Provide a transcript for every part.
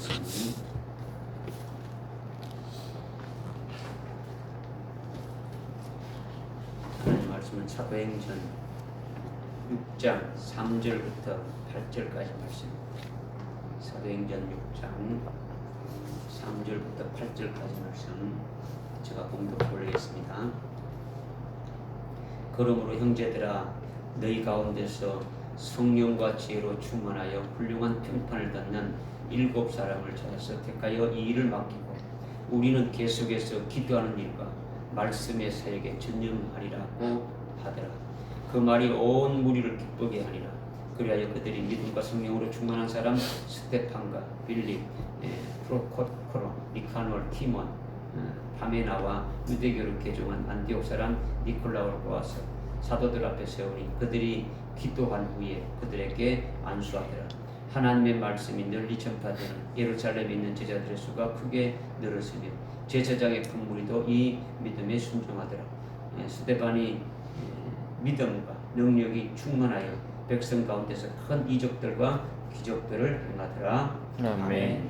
말씀 하나님 말씀은 사도행전 6장 3절부터 8절까지 말씀. 사도행전 6장 3절부터 8절까지 말씀 제가 공독 올리겠습니다. 그러므로 형제들아 너희 가운데서 성령과 지혜로 충만하여 훌륭한 평판을 듣는 7 사람을 찾아서 택하여 이 일을 맡기고 우리는 계속해서 기도하는 일과 말씀의 사역에 전념하리라고 하더라. 그 말이 온 무리를 기쁘게 하니라. 그리하여 그들이 믿음과 성령으로 충만한 사람 스테판과 빌립, 프로코로, 니카놀, 티몬, 파메나와 유대교를 개종한 안디옥 사람 니콜라오를 모아서 사도들 앞에 세우니 그들이 기도한 후에 그들에게 안수하더라. 하나님의 말씀이 널리 전파되는 예루살렘에 있는 제자들의 수가 크게 늘었으며 제사장의 큰 무리도 이 믿음에 순종하더라. 스데반이 믿음과 능력이 충만하여 백성 가운데서 큰 이적들과 기적들을 행하더라. 아멘.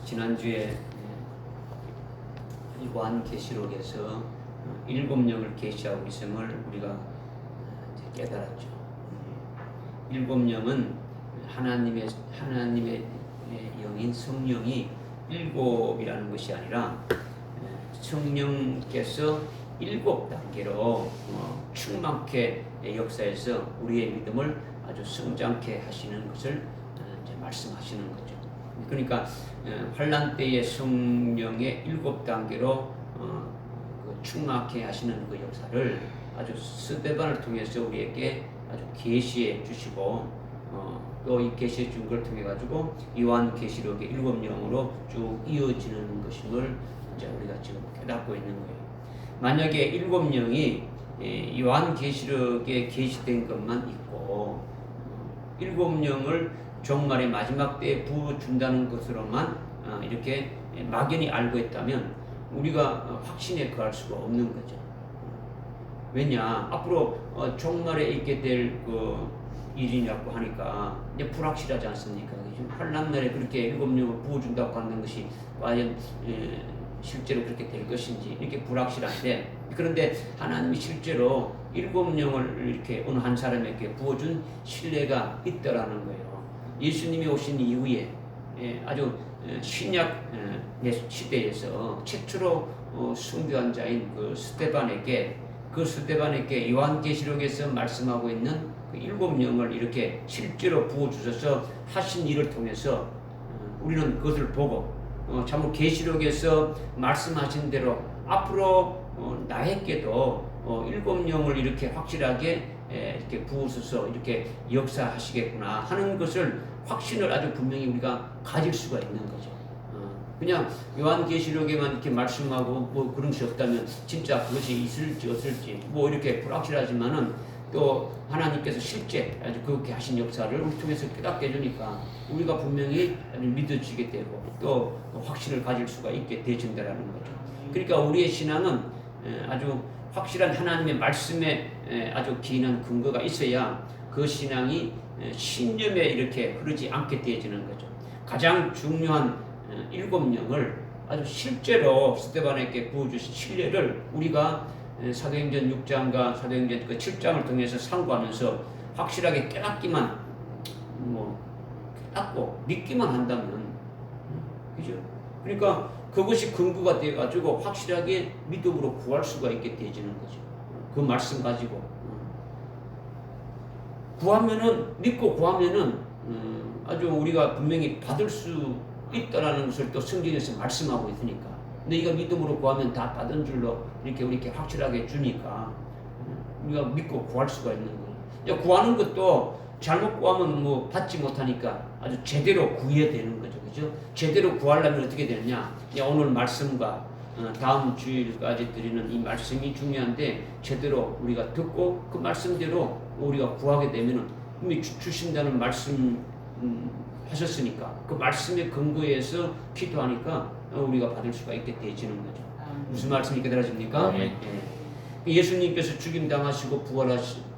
지난주에 요한계시록에서 7영을 계시하고 있음을 우리가 깨달았죠. 7영은 하나님의 영인 성령이 7이라는 것이 아니라 성령께서 7단계로 충만케 역사에서 우리의 믿음을 아주 성장케 하시는 것을 이제 말씀하시는 거죠. 그러니까 환난 때의 성령의 7단계로 충만케 하시는 그 역사를 아주 스데반을 통해서 우리에게 아주 계시해 주시고 또 이 계시해 준 걸 통해 가지고 요한계시록의 7영으로 쭉 이어지는 것임을 이제 우리가 지금 깨닫고 있는 거예요. 만약에 7영이 요한계시록에 계시된 것만 있고 7영을 종말의 마지막 때에 부어준다는 것으로만 이렇게 막연히 알고 있다면 우리가 확신에 거할 수가 없는 거죠. 왜냐, 앞으로 종말에 있게 될 그 일이라고 하니까 이제 불확실하지 않습니까? 환난 날에 그렇게 7영을 부어준다고 하는 것이 과연 실제로 그렇게 될 것인지 이렇게 불확실한데, 그런데 하나님이 실제로 7영을 이렇게 어느 한 사람에게 부어준 신뢰가 있다라는 거예요. 예수님이 오신 이후에 아주 신약 시대에서 최초로 순교한 자인 그 스데반에게 요한계시록에서 말씀하고 있는 그 7영을 이렇게 실제로 부어주셔서 하신 일을 통해서 우리는 그것을 보고 참으로 계시록에서 말씀하신 대로 앞으로 나에게도 7영을 이렇게 확실하게 이렇게 부으셔서 이렇게 역사하시겠구나 하는 것을 확신을 아주 분명히 우리가 가질 수가 있는 거죠. 그냥 요한계시록에만 이렇게 말씀하고 뭐 그런 것이 없다면 진짜 그것이 있을지 없을지 뭐 이렇게 불확실하지만은 또 하나님께서 실제 아주 그렇게 하신 역사를 우리 통해서 깨닫게 해주니까 우리가 분명히 믿어지게 되고 또 확신을 가질 수가 있게 되어진다라는 거죠. 그러니까 우리의 신앙은 아주 확실한 하나님의 말씀에 아주 기인한 근거가 있어야 그 신앙이 신념에 이렇게 흐르지 않게 되어지는 거죠. 가장 중요한 7영을 아주 실제로 스데반에게 부어주신 신뢰를 우리가 사도행전 6장과 사도행전 7장을 통해서 상고하면서 확실하게 깨닫고 믿기만 한다면, 그죠? 그러니까 그것이 근거가 되어가지고 확실하게 믿음으로 구할 수가 있게 되어지는 거죠. 그 말씀 가지고 믿고 구하면은 아주 우리가 분명히 받을 수 있다라는 것을 또 성경에서 말씀하고 있으니까. 근데 이거 믿음으로 구하면 다 받은 줄로 이렇게 확실하게 주니까 우리가 믿고 구할 수가 있는 거예요. 구하는 것도 잘못 구하면 뭐 받지 못하니까 아주 제대로 구해야 되는 거죠. 그죠? 제대로 구하려면 어떻게 되느냐? 오늘 말씀과 다음 주일까지 드리는 이 말씀이 중요한데 제대로 우리가 듣고 그 말씀대로 우리가 구하게 되면은 이미 주신다는 말씀 하셨으니까 그 말씀의 근거에서 기도하니까 우리가 받을 수가 있게 되어지는 거죠. 무슨 말씀이 깨달아집니까? 예수님께서 죽임당하시고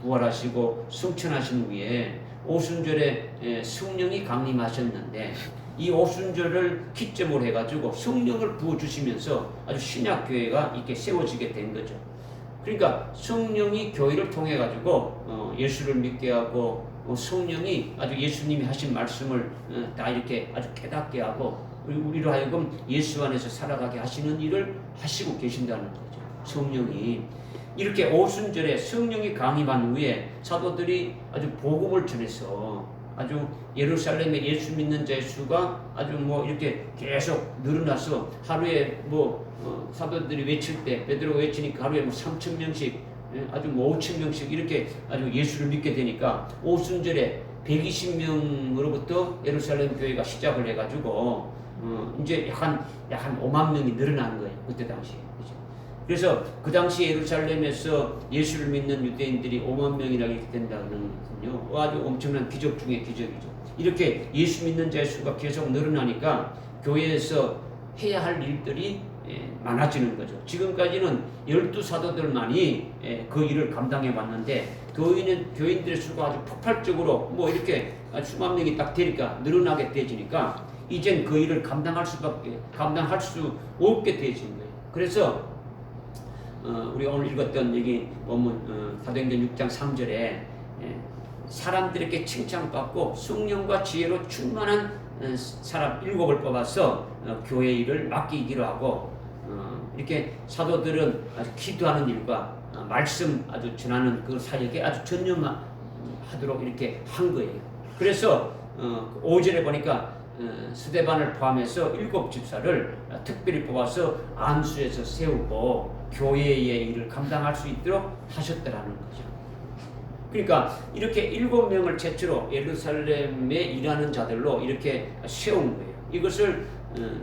부활하시고 승천하신 후에 오순절에 성령이 강림하셨는데 이 오순절을 기점으로 해가지고 성령을 부어주시면서 아주 신약교회가 이렇게 세워지게 된 거죠. 그러니까 성령이 교회를 통해 가지고 예수를 믿게 하고 성령이 아주 예수님이 하신 말씀을 다 이렇게 아주 깨닫게 하고 우리로 하여금 예수 안에서 살아가게 하시는 일을 하시고 계신다는 거죠. 성령이 이렇게 오순절에 성령이 강림한 후에 사도들이 아주 복음을 전해서 아주 예루살렘에 예수 믿는 자의 수가 아주 뭐 이렇게 계속 늘어나서 하루에 사도들이 외칠 때 베드로가 외치니까 하루에 3,000명씩 아주 5,000명씩 이렇게 아주 예수를 믿게 되니까 오순절에 120명으로부터 예루살렘 교회가 시작을 해가지고 이제 약간 5만 명이 늘어난 거예요. 그때 당시에. 그죠? 그래서 그 당시 예루살렘에서 예수를 믿는 유대인들이 5만 명이나 이렇게 된다는 거요. 아주 엄청난 기적 중에 기적이죠. 이렇게 예수 믿는 자의 수가 계속 늘어나니까 교회에서 해야 할 일들이 많아지는 거죠. 지금까지는 12사도들만이 그 일을 감당해 왔는데 교인들의 수가 아주 폭발적으로 뭐 이렇게 수만 명이 딱 되니까 늘어나게 되지니까 이젠 그 일을 감당할 수 없게 되어진 거예요. 그래서 우리 오늘 읽었던 여기 본문 사도행전 6장 3절에 사람들에게 칭찬받고 성령과 지혜로 충만한 사람 7을 뽑아서 교회 일을 맡기기로 하고 이렇게 사도들은 아주 기도하는 일과 말씀 아주 전하는 그 사역에 아주 전념하도록 이렇게 한 거예요. 그래서 5절에 보니까 스데반을 포함해서 7집사를 특별히 뽑아서 안수에서 세우고 교회의 일을 감당할 수 있도록 하셨더라는 거죠. 그러니까 이렇게 7명을 최초로 예루살렘에 일하는 자들로 이렇게 세운 거예요. 이것을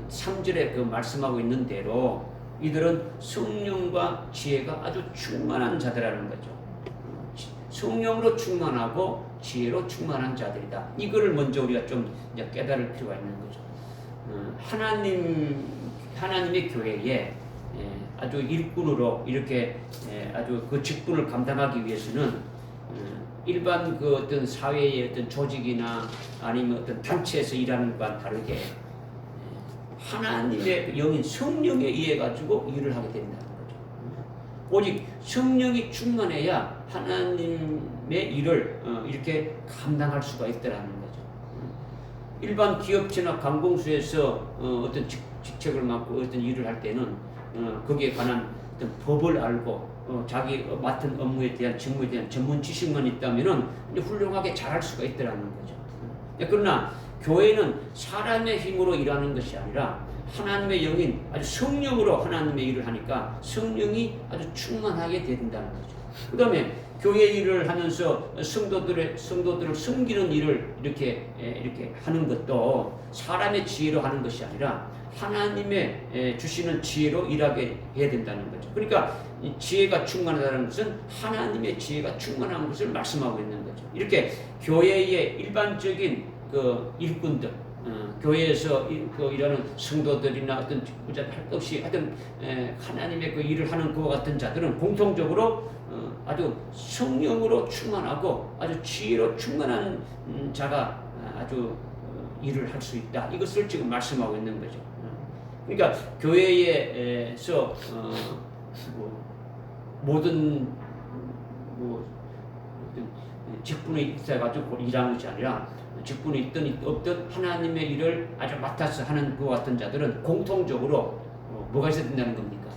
3절에 그 말씀하고 있는 대로 이들은 성령과 지혜가 아주 충만한 자들이라는 거죠. 성령으로 충만하고 지혜로 충만한 자들이다. 이거를 먼저 우리가 좀 이제 깨달을 필요가 있는 거죠. 하나님의 교회에 아주 일꾼으로 이렇게 아주 그 직분을 감당하기 위해서는 일반 그 어떤 사회의 어떤 조직이나 아니면 어떤 단체에서 일하는 것과 다르게 하나님의 영인 성령에 의해 가지고 일을 하게 된다는 거죠. 오직 성령이 충만해야 하나님의 일을 이렇게 감당할 수가 있다라는 거죠. 일반 기업체나 관공서에서 어떤 직책을 맡고 어떤 일을 할 때는 거기에 관한 어떤 법을 알고 자기 맡은 업무에 대한 직무에 대한 전문 지식만 있다면은 훌륭하게 잘할 수가 있다라는 거죠. 그러나 교회는 사람의 힘으로 일하는 것이 아니라 하나님의 영인 아주 성령으로 하나님의 일을 하니까 성령이 아주 충만하게 된다는 거죠. 그 다음에 교회 일을 하면서 성도들을 섬기는 일을 이렇게 하는 것도 사람의 지혜로 하는 것이 아니라 하나님의 주시는 지혜로 일하게 해야 된다는 거죠. 그러니까 지혜가 충만하다는 것은 하나님의 지혜가 충만한 것을 말씀하고 있는 거죠. 이렇게 교회의 일반적인 그 일꾼들, 교회에서 일하는 성도들이나 어떤 직부자들 할 것 없이 하여튼 하나님의 그 일을 하는 그와 같은 자들은 공통적으로 아주 성령으로 충만하고 아주 지혜로 충만한 자가 아주 일을 할 수 있다. 이것을 지금 말씀하고 있는 거죠. 그러니까 교회에서 모든 직분이 있어가지고 일하는 것이 아니라 직분이 있든 없든 하나님의 일을 아주 맡아서 하는 그와 같은 자들은 공통적으로 뭐가 있어야 된다는 겁니까?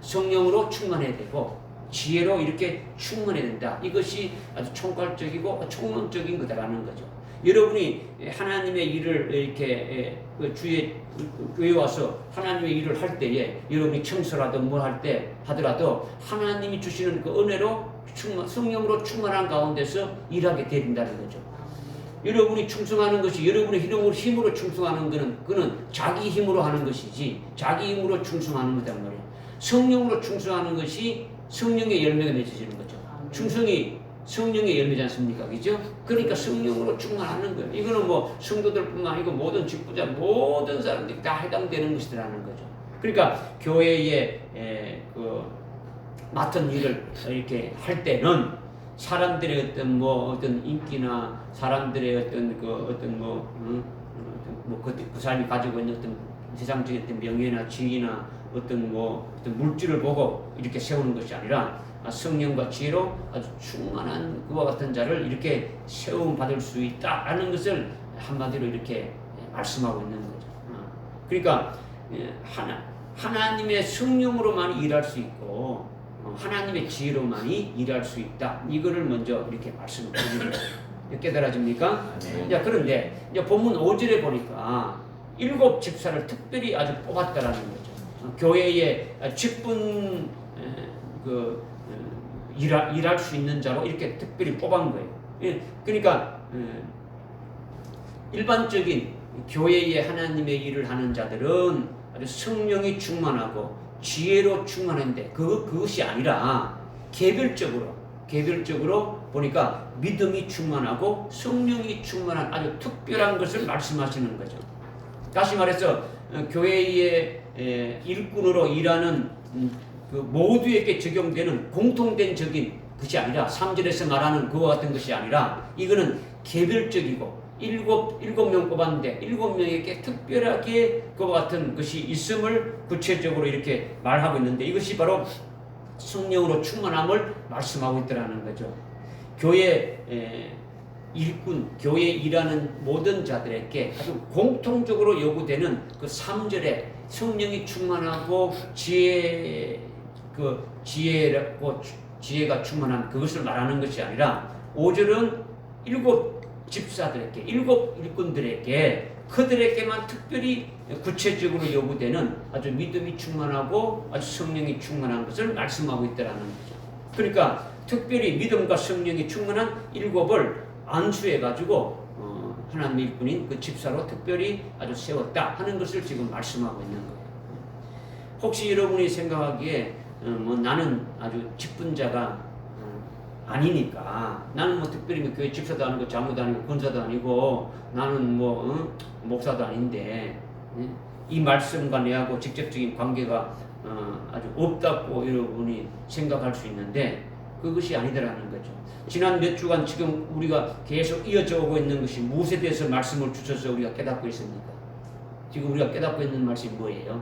성령으로 충만해야 되고 지혜로 이렇게 충만해야 된다. 이것이 아주 총괄적이고 총론적인 거다라는 거죠. 여러분이 하나님의 일을 이렇게 주의 교회에 와서 하나님의 일을 할 때에 여러분이 청소라도 뭐 할 때 하더라도 하나님이 주시는 그 은혜로 성령으로 충만한 가운데서 일하게 된다는 거죠. 여러분이 충성하는 것이 여러분의 힘으로 충성하는 그는 자기 힘으로 하는 것이지 자기 힘으로 충성하는 거단 말이에요. 성령으로 충성하는 것이 성령의 열매가 맺어지는 거죠. 충성이 성령의 열매지 않습니까? 그죠? 그러니까 성령으로 충만하는 거예요. 이거는 뭐 성도들뿐만 아니고 모든 직부자, 모든 사람들이 다 해당되는 것이라는 거죠. 그러니까 교회에 맡은 일을 이렇게 할 때는 사람들의 어떤 인기나 사람들의 그 사람이 가지고 있는 어떤 세상적인 어떤 명예나 지위나 어떤 물질을 보고 이렇게 세우는 것이 아니라 성령과 지혜로 아주 충만한 그와 같은 자를 이렇게 세움 받을 수 있다라는 것을 한마디로 이렇게 말씀하고 있는 거죠. 그러니까 하나님의 성령으로만 일할 수 있고 하나님의 지혜로만이 일할 수 있다. 이거를 먼저 이렇게 말씀드리는 거예요. 깨달아집니까? 자, 그런데 이제 본문 5절에 보니까 7 집사를 특별히 아주 뽑았다라는 거죠. 교회의 직분 일할 수 있는 자로 이렇게 특별히 뽑은 거예요. 그러니까 일반적인 교회의 하나님의 일을 하는 자들은 아주 성령이 충만하고 지혜로 충만한데 그것이 아니라 개별적으로 보니까 믿음이 충만하고 성령이 충만한 아주 특별한 것을 말씀하시는 거죠. 다시 말해서 교회의 일꾼으로 일하는 그 모두에게 적용되는 공통된 적인 것이 아니라 3절에서 말하는 그와 같은 것이 아니라 이거는 개별적이고 일곱 명 뽑았는데 7명에게 특별하게 그와 같은 것이 있음을 구체적으로 이렇게 말하고 있는데 이것이 바로 성령으로 충만함을 말씀하고 있더라는 거죠. 교회 일꾼, 교회에 일하는 모든 자들에게 아주 공통적으로 요구되는 그 3절에 성령이 충만하고 지혜가 충만한 그것을 말하는 것이 아니라 5절은 7 집사들에게, 7 일꾼들에게 그들에게만 특별히 구체적으로 요구되는 아주 믿음이 충만하고 아주 성령이 충만한 것을 말씀하고 있다는 거죠. 그러니까 특별히 믿음과 성령이 충만한 7을 안수해가지고 하나님의 일꾼인 그 집사로 특별히 아주 세웠다 하는 것을 지금 말씀하고 있는 거예요. 혹시 여러분이 생각하기에 나는 아주 직분자가 아니니까 나는 특별히 교회 집사도 아니고 장로도 아니고 권사도 아니고 나는 목사도 아닌데 이 말씀과 내하고 직접적인 관계가 아주 없다고 여러분이 생각할 수 있는데 그것이 아니더라는 거죠. 지난 몇 주간 지금 우리가 계속 이어져 오고 있는 것이 무엇에 대해서 말씀을 주셔서 우리가 깨닫고 있습니까? 지금 우리가 깨닫고 있는 말씀이 뭐예요?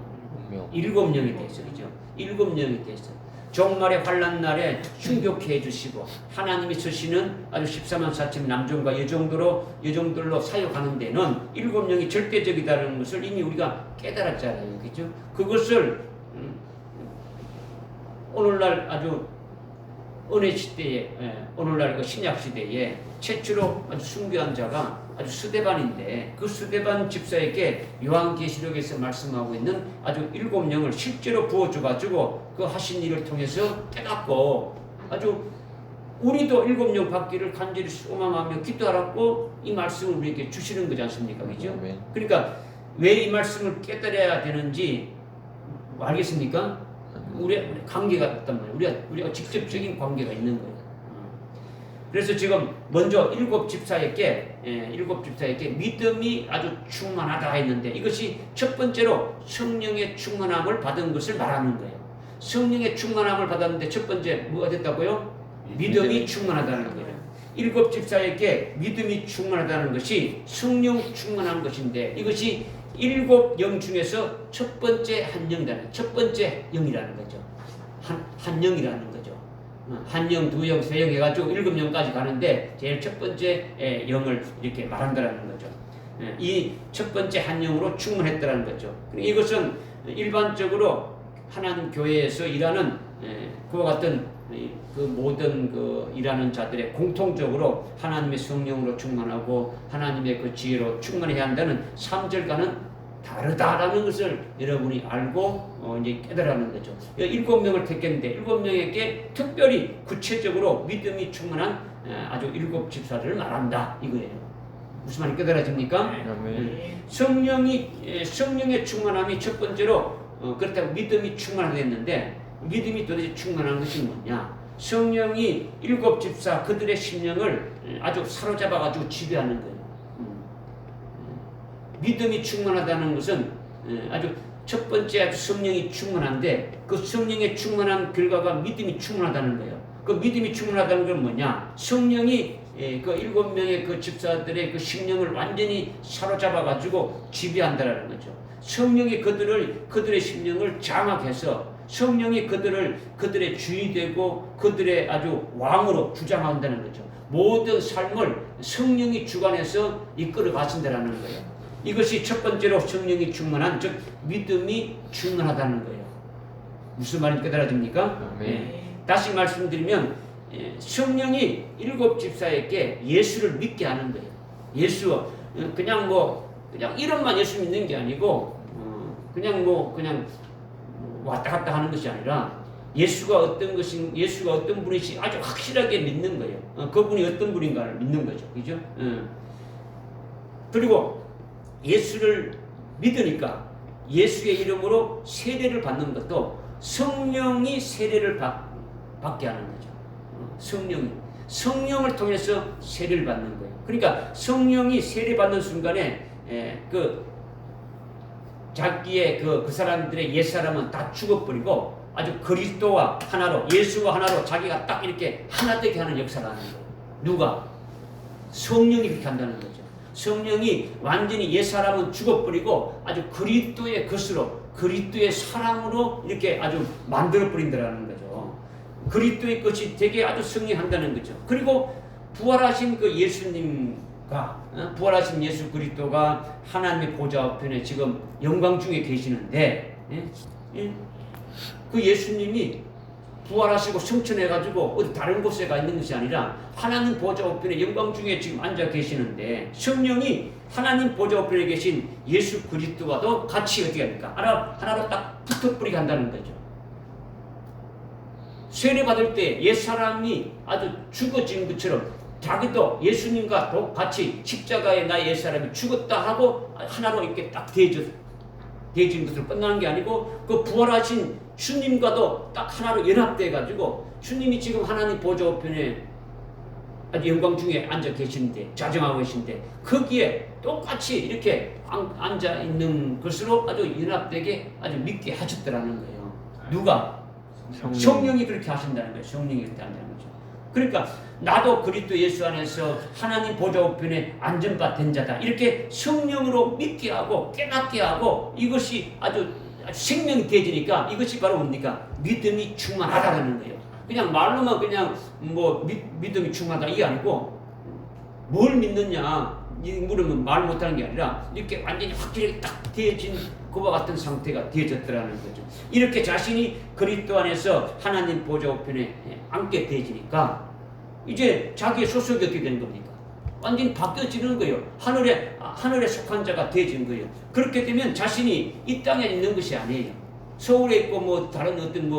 7명에 대해서, 그죠? 7명에 대해서. 종말의 환난 날에 충격해 주시고 하나님이 쓰시는 아주 14만 4천 남종과 여종들로 사역하는 데는 7명이 절대적이다는 것을 이미 우리가 깨달았잖아요. 그죠? 그것을 오늘날 아주 은혜 시대에 오늘날 그 신약 시대에 최초로 아주 숭배한 자가 아주 스데반인데 그 스데반 집사에게 요한계시록에서 말씀하고 있는 아주 7명을 실제로 부어줘가지고 그 하신 일을 통해서 깨닫고 아주 우리도 7명 받기를 간절히 소망하며 기도하라고 이 말씀을 우리에게 주시는 거지 않습니까? 그죠? 그러니까 왜 이 말씀을 깨달아야 되는지 알겠습니까? 우리 관계가 있단 말이에요. 우리가 직접적인 관계가 있는 거예요. 그래서 지금 먼저 7 집사에게 믿음이 아주 충만하다 했는데 이것이 첫 번째로 성령의 충만함을 받은 것을 말하는 거예요. 성령의 충만함을 받았는데 첫 번째 뭐가 됐다고요? 믿음이 충만하다는 거예요. 7 집사에게 믿음이 충만하다는 것이 성령 충만한 것인데 이것이 7 영 중에서 첫 번째 한 영이라는 첫 번째 영이라는 거죠. 한 영이라는 거죠. 한 영, 2 영, 3 영 해가지고 7영까지 가는데 제일 첫 번째 영을 이렇게 말한다는 거죠. 이 첫 번째 한 영으로 충만했다는 거죠. 이것은 일반적으로 하나님 교회에서 일하는 그와 같은 그 모든 그 일하는 자들의 공통적으로 하나님의 성령으로 충만하고 하나님의 그 지혜로 충만해야 한다는 3절과는 다르다라는 것을 여러분이 알고 이제 깨달아는 거죠. 7명을 택했는데 7명에게 특별히 구체적으로 믿음이 충만한 아주 7 집사들을 말한다 이거예요. 무슨 말이 깨달아집니까? 성령의 충만함이 첫 번째로 그렇다고 믿음이 충만하겠는데 믿음이 도대체 충만한 것이 뭐냐? 성령이 7 집사 그들의 심령을 아주 사로잡아가지고 지배하는 거예요. 믿음이 충만하다는 것은 아주 첫 번째 아주 성령이 충만한데 그 성령의 충만한 결과가 믿음이 충만하다는 거예요. 그 믿음이 충만하다는 건 뭐냐? 성령이 그 7명의 그 집사들의 그 심령을 완전히 사로잡아가지고 지배한다라는 거죠. 성령이 그들의 심령을 장악해서 성령이 그들의 주인이 되고 그들의 아주 왕으로 주장한다는 거죠. 모든 삶을 성령이 주관해서 이끌어 가신다라는 거예요. 이것이 첫 번째로 성령이 충만한, 즉 믿음이 충만하다는 거예요. 무슨 말인지 깨달아집니까? 다시 말씀드리면 성령이 7 집사에게 예수를 믿게 하는 거예요. 예수 그냥 이름만 예수 믿는 게 아니고 그냥 왔다 갔다 하는 것이 아니라 예수가 어떤 분이시 아주 확실하게 믿는 거예요. 그분이 어떤 분인가를 믿는 거죠. 그죠? 그리고 예수를 믿으니까 예수의 이름으로 세례를 받는 것도 성령이 세례를 받게 하는 거죠. 성령을 통해서 세례를 받는 거예요. 그러니까 성령이 세례 받는 순간에 자기의 그 사람들의 옛사람은 다 죽어버리고 아주 그리스도와 하나로, 예수와 하나로 자기가 딱 이렇게 하나 되게 하는 역사를 하는 거예요. 누가? 성령이 그렇게 한다는 거죠. 성령이 완전히 옛사람은 죽어버리고 아주 그리스도의 것으로, 그리스도의 사랑으로 이렇게 아주 만들어버린다는 거죠. 그리스도의 것이 되게 아주 승리한다는 거죠. 그리고 부활하신 그 예수님과 부활하신 예수 그리스도가 하나님의 보좌 우편에 지금 영광 중에 계시는데, 그 예수님이 부활하시고 승천해가지고 어디 다른 곳에 가 있는 것이 아니라 하나님 보좌 우편에 영광 중에 지금 앉아 계시는데, 성령이 하나님 보좌 우편에 계신 예수 그리스도와도 같이 어떻게 합니까? 하나로 딱 붙어버리게 한다는 거죠. 세례 받을 때 옛사람이 아주 죽어진 것처럼 자기도 예수님과 같이 십자가에 나의 옛사람이 죽었다 하고 하나로 이렇게 딱 대해진 것으로 끝나는 게 아니고, 그 부활하신 주님과도 딱 하나로 연합돼 가지고 주님이 지금 하나님 보좌 우편에 아주 영광 중에 앉아 계시는데, 자정하고 계신데, 거기에 똑같이 이렇게 앉아 있는 것으로 아주 연합되게 아주 믿게 하셨더라는 거예요. 누가? 성령이 그렇게 하신다는 거예요. 성령이 그렇게 한다는 거죠. 그러니까 나도 그리스도 예수 안에서 하나님 보좌 우편에 앉은 바 된 자다, 이렇게 성령으로 믿게 하고 깨닫게 하고, 이것이 아주 생명이 되어지니까 이것이 바로 뭡니까? 믿음이 충만하다는 거예요. 그냥 말로만 그냥 믿음이 충만하다 이게 아니고, 뭘 믿느냐 물으면 말 못하는 게 아니라 이렇게 완전히 확실하게 딱 되어진 그와 같은 상태가 되어졌더라는 거죠. 이렇게 자신이 그리스도 안에서 하나님 보좌 우편에 앉게 되어지니까 이제 자기의 소속이 어떻게 되는 겁니까? 완전히 바뀌어지는 거예요. 하늘에 속한 자가 되어지는 거예요. 그렇게 되면 자신이 이 땅에 있는 것이 아니에요. 서울에 있고 다른 어떤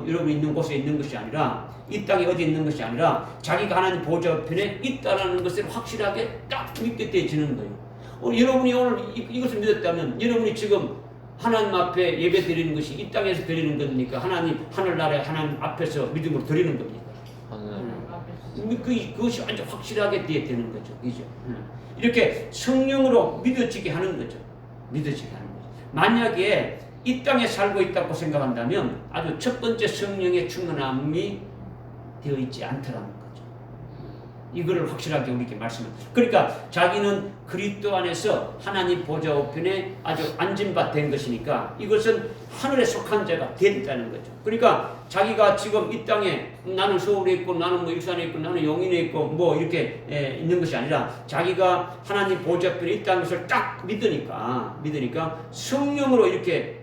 여러분 있는 곳에 있는 것이 아니라, 이 땅에 어디 있는 것이 아니라 자기가 하나님 보좌 우편에 있다라는 것을 확실하게 딱 믿게 되어지는 거예요. 여러분이 오늘 이것을 믿었다면 여러분이 지금 하나님 앞에 예배 드리는 것이 이 땅에서 드리는 겁니까? 하늘나라의 하나님 앞에서 믿음으로 드리는 겁니까? 그것이 완전 확실하게 되는 거죠. 그죠? 이렇게 성령으로 믿어지게 하는 거죠. 믿어지게 하는 거죠. 만약에 이 땅에 살고 있다고 생각한다면 아주 첫 번째 성령의 충만함이 되어 있지 않더라는 거죠. 이거를 확실하게 우리에게 말씀합니다. 그러니까 자기는 그리스도 안에서 하나님 보좌 우편에 아주 앉은 바 된 것이니까 이것은 하늘에 속한 자가 됐다는 거죠. 그러니까 자기가 지금 이 땅에 나는 서울에 있고 나는 일산에 있고 나는 용인에 있고 이렇게 있는 것이 아니라 자기가 하나님 보좌 우편에 있다는 것을 딱 믿으니까 성령으로 이렇게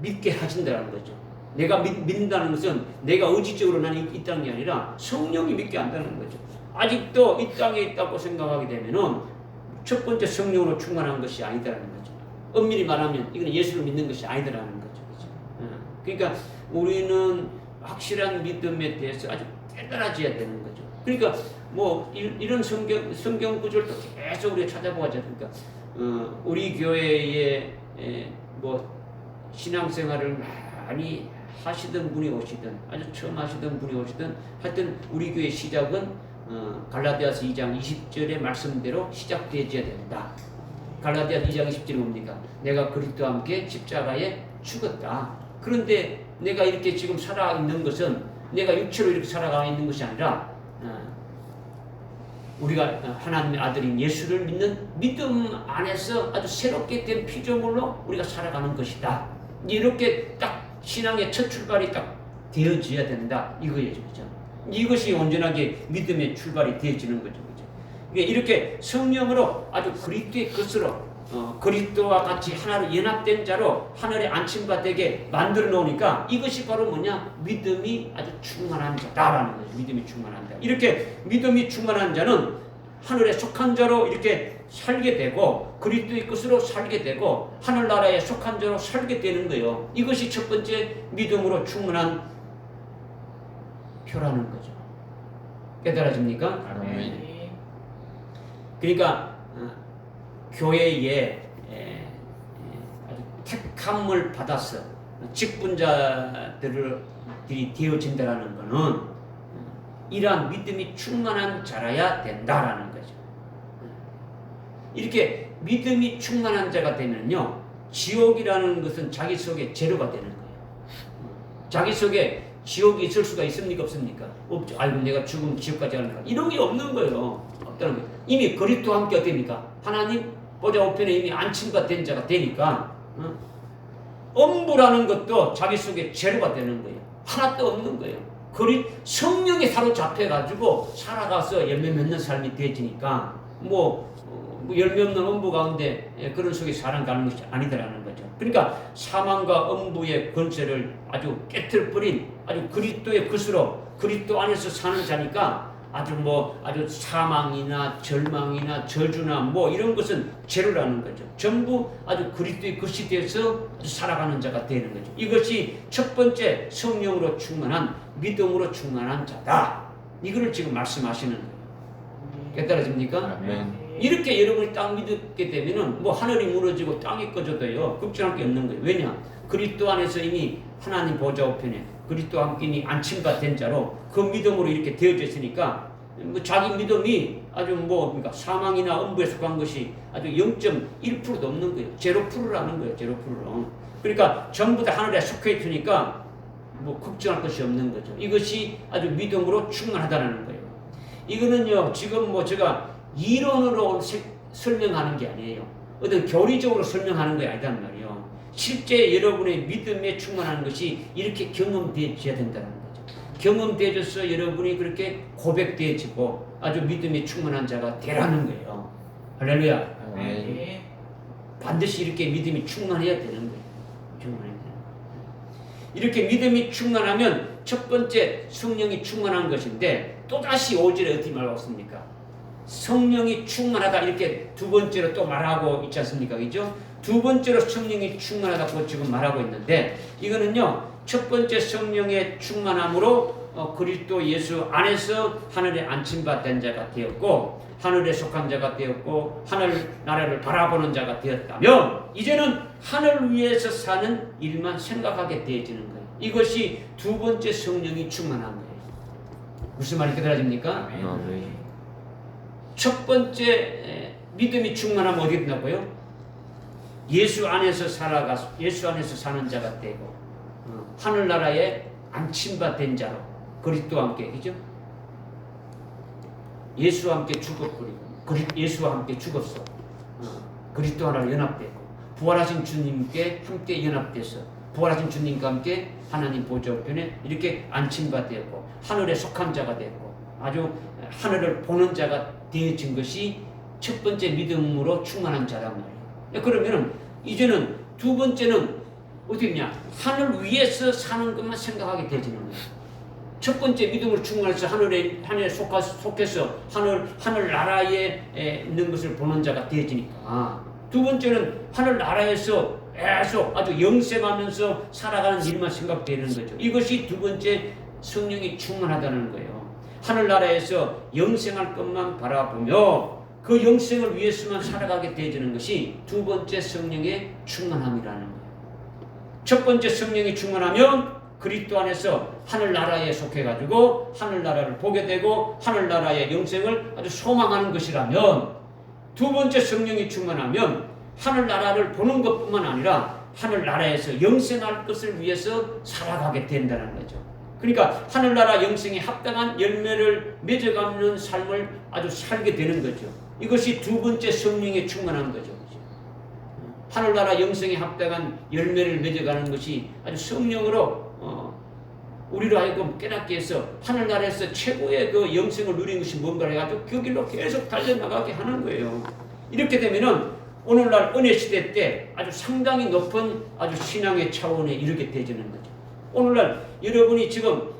믿게 하신다는 거죠. 내가 믿는다는 것은 내가 의지적으로 나는 있다는 게 아니라 성령이 믿게 한다는 거죠. 아직도 이 땅에 있다고 생각하게 되면은 첫 번째 성령으로 충만한 것이 아니다라는 거죠. 엄밀히 말하면 이거는 예수를 믿는 것이 아니다라는 거죠. 그러니까 우리는 확실한 믿음에 대해서 아주 깨달아져야 되는 거죠. 그러니까 이런 성경 구절도 계속 우리가 찾아보자. 그러니까 우리 교회에 신앙생활을 많이 하시던 분이 오시든 아주 처음 하시던 분이 오시든 하여튼 우리 교회 시작은 갈라디아서 2장 20절의 말씀대로 시작되어야 된다. 갈라디아서 2장 20절이 뭡니까? 내가 그리스도와 함께 십자가에 죽었다. 그런데 내가 이렇게 지금 살아있는 것은 내가 육체로 이렇게 살아가 있는 것이 아니라 우리가 하나님의 아들인 예수를 믿는 믿음 안에서 아주 새롭게 된 피조물로 우리가 살아가는 것이다. 이렇게 딱 신앙의 첫 출발이 딱 되어져야 된다. 이거예요. 그죠? 이것이 온전하게 믿음의 출발이 되어지는 거죠. 그죠? 이렇게 성령으로 아주 그리스도의 것으로 그리스도와 같이 하나로 연합된 자로 하늘에 안침받게 만들어 놓으니까 이것이 바로 뭐냐? 믿음이 아주 충만한 자다라는 거죠. 믿음이 충만한 자. 이렇게 믿음이 충만한 자는 하늘에 속한 자로 이렇게 살게 되고 그리스도의 것으로 살게 되고 하늘나라에 속한 자로 살게 되는 거예요. 이것이 첫 번째 믿음으로 충만한 표라는 거죠. 깨달아집니까? 아멘. 그러니까 교회에 아주 택함을 받아서 직분자들이 되어진다라는 것은 이러한 믿음이 충만한 자라야 된다라는 거죠. 이렇게 믿음이 충만한 자가 되면요, 지옥이라는 것은 자기 속에 제로가 되는 거예요. 자기 속에 지옥이 있을 수가 있습니까? 없습니까? 없죠. 아이고 내가 죽으면 지옥까지 가는가? 이런 게 없는 거예요. 없다는 거예요. 이미 그리스도와 함께 어떻습니까? 하나님 보좌 우편에 이미 안침받은 자가 되니까 엄부라는 것도 자기 속에 제로가 되는 거예요. 하나도 없는 거예요. 성령에 사로잡혀가지고 살아가서 열매 맺는 삶이 되어지니까 열매 없는 엄부 가운데 그런 속에 살아가는 것이 아니더라는 거죠. 그러니까 사망과 엄부의 권세를 아주 깨트려버린 아주 그리스도의 것으로 그리스도 안에서 사는 자니까 아주 사망이나 절망이나 저주나 이런 것은 제로라는 거죠. 전부 아주 그리스도의 것이 되어서 살아가는 자가 되는 거죠. 이것이 첫 번째 성령으로 충만한 믿음으로 충만한 자다. 이거를 지금 말씀하시는 거예요. 깨달아집니까? 아멘. 이렇게 여러분이 딱 믿게 되면은 하늘이 무너지고 땅이 꺼져도요 걱정할 게 없는 거예요. 왜냐? 그리스도 안에서 이미 하나님 보좌 우편에 그리스도와 함께 이미 안침받은 자로 그 믿음으로 이렇게 되어져 있으니까 자기 믿음이 아주 그러니까 사망이나 엄부에 속한 것이 아주 0.1%도 없는 거예요. 0%라는 거예요. 0%로. 그러니까 전부 다 하늘에 속해 있으니까 걱정할 것이 없는 거죠. 이것이 아주 믿음으로 충만하다는 거예요. 이거는요 지금 제가 이론으로 설명하는 게 아니에요. 어떤 교리적으로 설명하는 게 아니란 말이에요. 실제 여러분의 믿음에 충만한 것이 이렇게 경험되어야 된다는 거죠. 경험되어져서 여러분이 그렇게 고백되어지고 아주 믿음에 충만한 자가 되라는 거예요. 할렐루야. 아멘. 반드시 이렇게 믿음이 충만해야 되는 거예요. 충만해야 되는 거예요. 이렇게 믿음이 충만하면 첫 번째 성령이 충만한 것인데 또다시 5절에 어떻게 말하고 있습니까? 성령이 충만하다 이렇게 두 번째로 또 말하고 있지 않습니까? 그죠? 두 번째로 성령이 충만하다고 지금 말하고 있는데 이거는요 첫 번째 성령의 충만함으로 그리스도 예수 안에서 하늘에 안침받은 자가 되었고 하늘에 속한 자가 되었고 하늘 나라를 바라보는 자가 되었다면 이제는 하늘 위에서 사는 일만 생각하게 되어지는 거예요. 이것이 두 번째 성령이 충만한 거예요. 무슨 말이 깨달아집니까? 아멘. 첫 번째 믿음이 충만하면 어디 된다고요? 예수 안에서 예수 안에서 사는 자가 되고 하늘나라에 안침받은 자로 그리스도와 함께 그죠? 예수와 함께 죽었고 예수와 함께 죽었어. 그리스도 하나로 연합되고 부활하신 주님께 함께 연합돼서 부활하신 주님과 함께 하나님 보좌 우편에 이렇게 안침받았고 하늘에 속한 자가 됐고 아주 하늘을 보는 자가 되어진 것이 첫 번째 믿음으로 충만한 자란 말이에요. 그러면 이제는 두 번째는 어떻게 했냐? 하늘 위에서 사는 것만 생각하게 되지는 거예요. 첫 번째 믿음으로 충만해서 하늘에 속해서 하늘 나라에 있는 것을 보는 자가 되어지니까 두 번째는 하늘 나라에서 계속 아주 영생하면서 살아가는 일만 생각되는 거죠. 이것이 두 번째 성령이 충만하다는 거예요. 하늘나라에서 영생할 것만 바라보며 그 영생을 위해서만 살아가게 되어지는 것이 두 번째 성령의 충만함이라는 거예요. 첫 번째 성령이 충만하면 그리스도 안에서 하늘나라에 속해가지고 하늘나라를 보게 되고 하늘나라의 영생을 아주 소망하는 것이라면 두 번째 성령이 충만하면 하늘나라를 보는 것뿐만 아니라 하늘나라에서 영생할 것을 위해서 살아가게 된다는 거죠. 그러니까 하늘나라 영생에 합당한 열매를 맺어가는 삶을 아주 살게 되는 거죠. 이것이 두 번째 성령에 충만한 거죠. 하늘나라 영생에 합당한 열매를 맺어가는 것이 아주 성령으로 우리로 하여금 깨닫게 해서 하늘나라에서 최고의 그 영생을 누린 것이 뭔가 해가지고 그 길로 계속 달려나가게 하는 거예요. 이렇게 되면은 오늘날 은혜 시대 때 아주 상당히 높은 아주 신앙의 차원에 이르게 되지는 거죠. 오늘날 여러분이 지금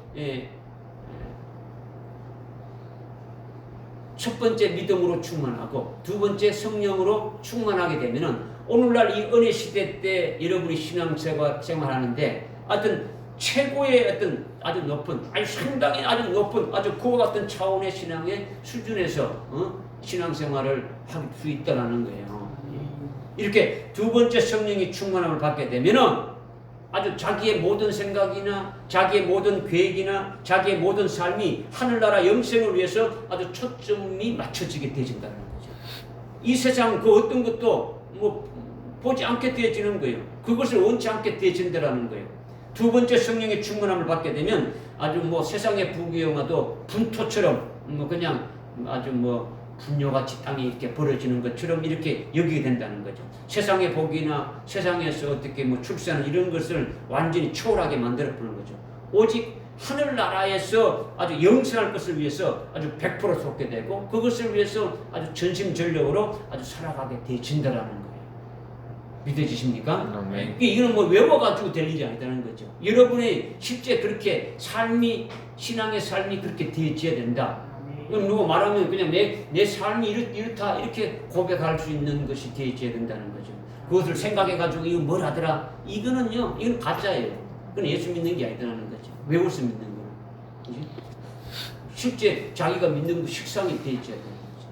첫 번째 믿음으로 충만하고 두 번째 성령으로 충만하게 되면은 오늘날 이 은혜 시대 때 여러분이 신앙생활하는데 어떤 최고의 어떤 아주 높은, 아주 상당히 아주 높은, 아주 그와 같은 차원의 신앙의 수준에서 신앙생활을 할 수 있다라는 거예요. 이렇게 두 번째 성령이 충만함을 받게 되면은 아주 자기의 모든 생각이나 자기의 모든 계획이나 자기의 모든 삶이 하늘나라 영생을 위해서 아주 초점이 맞춰지게 되진다는 거죠. 이 세상 그 어떤 것도 뭐 보지 않게 되어지는 거예요. 그것을 원치 않게 되어진다는 거예요. 두 번째 성령의 충만함을 받게 되면 아주 뭐 세상의 부귀영화도 분토처럼 뭐 그냥 아주 뭐 분뇨같이 땅에 이렇게 벌어지는 것처럼 이렇게 여기게 된다는 거죠. 세상의 복이나 세상에서 어떻게 뭐 출세하는 이런 것을 완전히 초월하게 만들어 보는 거죠. 오직 하늘나라에서 아주 영생할 것을 위해서 아주 100% 쏟게 되고 그것을 위해서 아주 전심전력으로 아주 살아가게 되어진다라는 거예요. 믿어지십니까? 이거는 뭐 외워가지고 될 일이 아니다는 거죠. 여러분의 실제 그렇게 삶이, 신앙의 삶이 그렇게 되어져야 된다. 그럼 누구 말하면 그냥 내 삶이 이렇다 이렇게 고백할 수 있는 것이 되어져야 된다는 거죠. 그것을 생각해가지고 이거 뭘 하더라? 이거는요, 이건 가짜예요. 그건 예수 믿는 게 아니다는 거죠. 외워서 믿는 거는. 실제 자기가 믿는 그 식상이 되어져야 되는 거죠.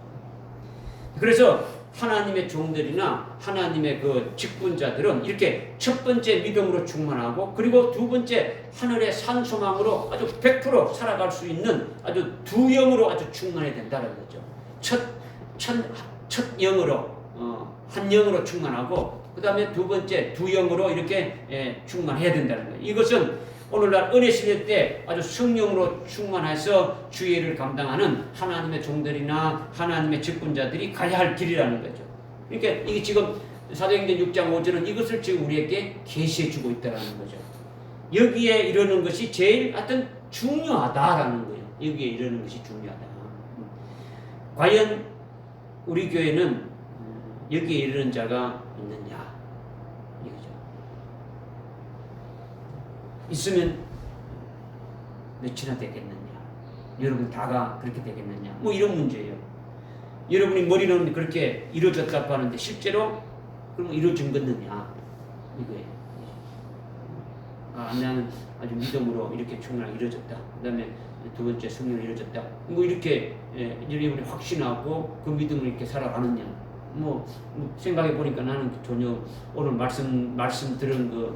그래서 하나님의 종들이나 하나님의 그 직분자들은 이렇게 첫 번째 믿음으로 충만하고 그리고 두 번째 하늘의 산 소망으로 아주 100% 살아갈 수 있는 아주 두 영으로 아주 충만해야 된다는 거죠. 첫 영으로 한 영으로 충만하고 그 다음에 두 번째 두 영으로 이렇게 충만해야 된다는 거예요. 이것은 오늘날 은혜 시대 때 아주 성령으로 충만해서 주의를 감당하는 하나님의 종들이나 하나님의 직분자들이 가야 할 길이라는 거죠. 그러니까 이게 지금 사도행전 6장 5절은 이것을 지금 우리에게 계시해 주고 있다는 거죠. 여기에 이르는 것이 제일 하여튼 중요하다라는 거예요. 여기에 이르는 것이 중요하다. 과연 우리 교회는 여기에 이르는 자가 있느냐? 이거죠. 있으면 몇이나 되겠느냐? 여러분 다가 그렇게 되겠느냐? 뭐 이런 문제예요. 여러분이 머리는 그렇게 이루어졌다고 하는데 실제로 그럼 이루어진 거느냐? 이거예요. 나는 아주 믿음으로 이렇게 충분히 이루어졌다. 그 다음에 두 번째 성령이 이루어졌다. 뭐 이렇게 여러분이 확신하고 그 믿음을 이렇게 살아가느냐? 뭐 생각해 보니까 나는 전혀 오늘 말씀 들은 거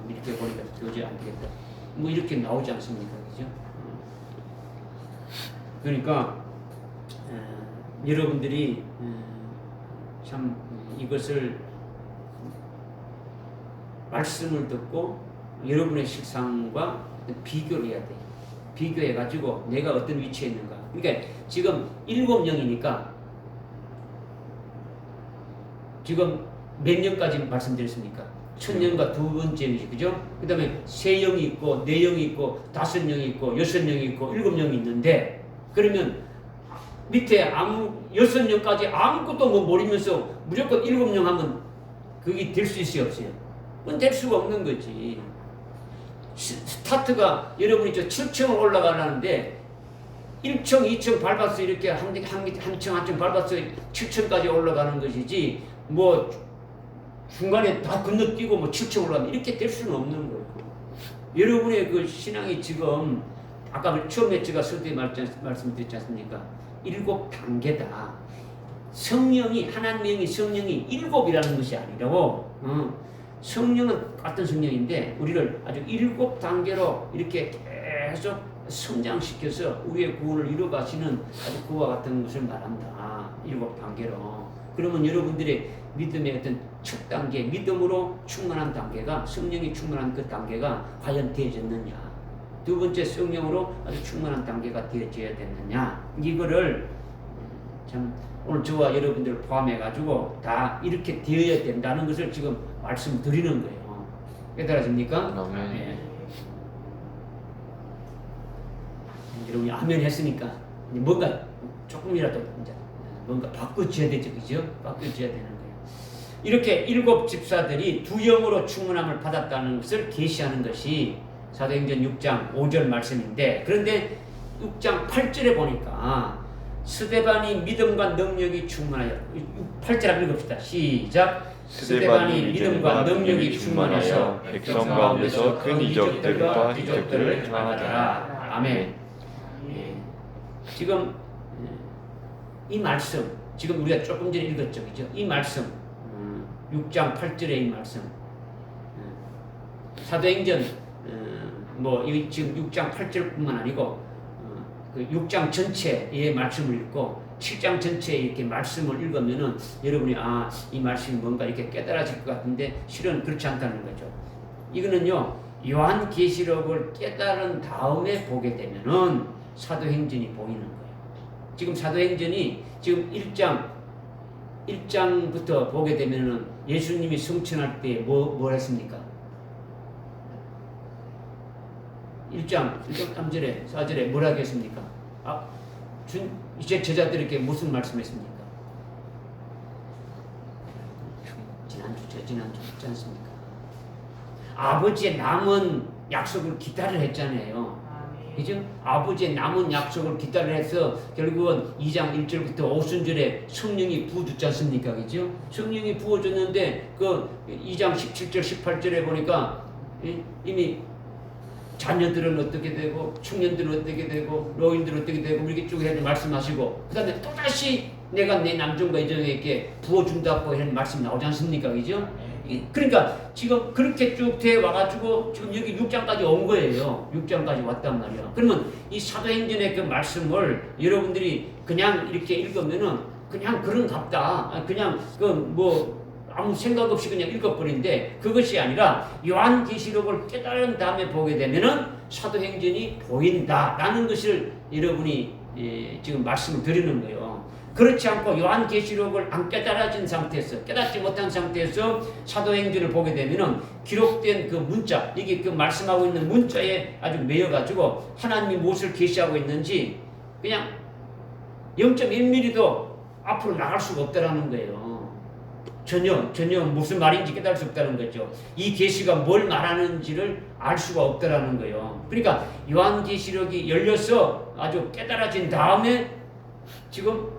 이렇게 보니까 도저히 안 되겠다. 뭐 이렇게 나오지 않습니까? 그죠? 그러니까 여러분들이 참 이것을 말씀을 듣고 여러분의 실상과 비교를 해야 돼요. 비교해가지고 내가 어떤 위치에 있는가. 그러니까 지금 7영이니까 지금 몇 년까지 말씀드렸습니까? 1000년과 두 번째 영이지, 그죠? 그 다음에 3영이 있고, 4영이 있고, 5영이 있고, 6영이 있고, 7영이 있는데, 그러면 밑에 6영까지 아무것도 뭐 모르면서 무조건 7영 하면 그게 될 수 있어요, 없어요? 그건 될 수가 없는 거지. 스타트가 여러분이 저 7층을 올라가려는데 1층, 2층 밟아서 이렇게 한 층 밟아서 7층까지 올라가는 것이지 뭐 중간에 다 건너뛰고 뭐 7층 올라가면 이렇게 될 수는 없는 거예요. 여러분의 그 신앙이 지금 아까 처음에 제가 설득 말씀드렸지 않습니까? 7단계다. 성령이 하나님의 성령이 7이라는 것이 아니라고 성령은 같은 성령인데 우리를 아주 7단계로 이렇게 계속 성장시켜서 우리의 구원을 이루어가시는 아주 그와 같은 것을 말한다. 7단계로. 그러면 여러분들의 믿음의 어떤 첫 단계, 믿음으로 충만한 단계가 성령이 충만한 그 단계가 과연 되어졌느냐? 두 번째 성령으로 아주 충만한 단계가 되어져야 되느냐, 이거를 참 오늘 저와 여러분들 포함해가지고 다 이렇게 되어야 된다는 것을 지금 말씀드리는 거예요. 깨달아집니까? 네. 여러분이 아멘 했으니까 뭔가 조금이라도 이제 뭔가 바꿔줘야 되죠, 그죠? 바꿔줘야 되는 거예요. 이렇게 7 집사들이 두 영으로 충만함을 받았다는 것을 계시하는 것이 사도행전 6장 5절 말씀인데, 그런데 6장 8절에 보니까 스데반이 믿음과 능력이 충만하여, 8절 한번 읽읍시다. 시작. 스데반이 믿음과 능력이 충만하여 백성 가운데서 큰 이적들과 기적들을 행하더라. 아멘. 지금 이 말씀, 지금 우리가 조금 전에 읽었죠, 그죠? 이 말씀, 6장 8절의 이 말씀, 사도행전 지금 6장 8절뿐만 아니고 그 6장 전체의 말씀을 읽고 7장 전체의 이렇게 말씀을 읽으면은 여러분이 이 말씀이 뭔가 이렇게 깨달아질 것 같은데 실은 그렇지 않다는 거죠. 이거는요, 요한계시록을 깨달은 다음에 보게 되면은 사도행전이 보이는 거예요. 지금 사도행전이 지금 1장부터 보게 되면은 예수님이 성천할 때 뭘 했습니까? 1장 3절에 4절에 뭐라고 했습니까? 이제 제자들에게 무슨 말씀했습니까? 지난주 했지 않습니까? 아버지의 남은 약속을 기다려 했잖아요. 그죠? 아버지의 남은 약속을 기다려 해서 결국은 2장 1절부터 오순절에 성령이 부어줬지 않습니까? 그죠? 성령이 부어줬는데 그 2장 17절 18절에 보니까 이미 자녀들은 어떻게 되고 청년들은 어떻게 되고 노인들은 어떻게 되고 이렇게 쭉 해서 말씀하시고, 그 다음에 또다시 내가 내 남종과 여종에게 부어준다고 하는 말씀 나오지 않습니까? 그죠? 그러니까 지금 그렇게 쭉 돼 와가지고 지금 여기 6장까지 온 거예요. 6장까지 왔단 말이야. 그러면 이 사도행전의 그 말씀을 여러분들이 그냥 이렇게 읽으면은 그냥 그런갑다, 그냥 아무 생각 없이 그냥 읽어버리는데, 그것이 아니라 요한계시록을 깨달은 다음에 보게 되면은 사도행전이 보인다라는 것을 여러분이 지금 말씀을 드리는 거예요. 그렇지 않고 요한계시록을 안 깨달아진 상태에서, 깨닫지 못한 상태에서 사도행전을 보게 되면은 기록된 그 문자, 이게 그 말씀하고 있는 문자에 아주 매여가지고 하나님이 무엇을 계시하고 있는지 그냥 0.1mm도 앞으로 나갈 수가 없다라는 거예요. 전혀 무슨 말인지 깨달을 수 없다는 거죠. 이 계시가 뭘 말하는지를 알 수가 없다라는 거예요. 그러니까 요한계시록이 열려서 아주 깨달아진 다음에 지금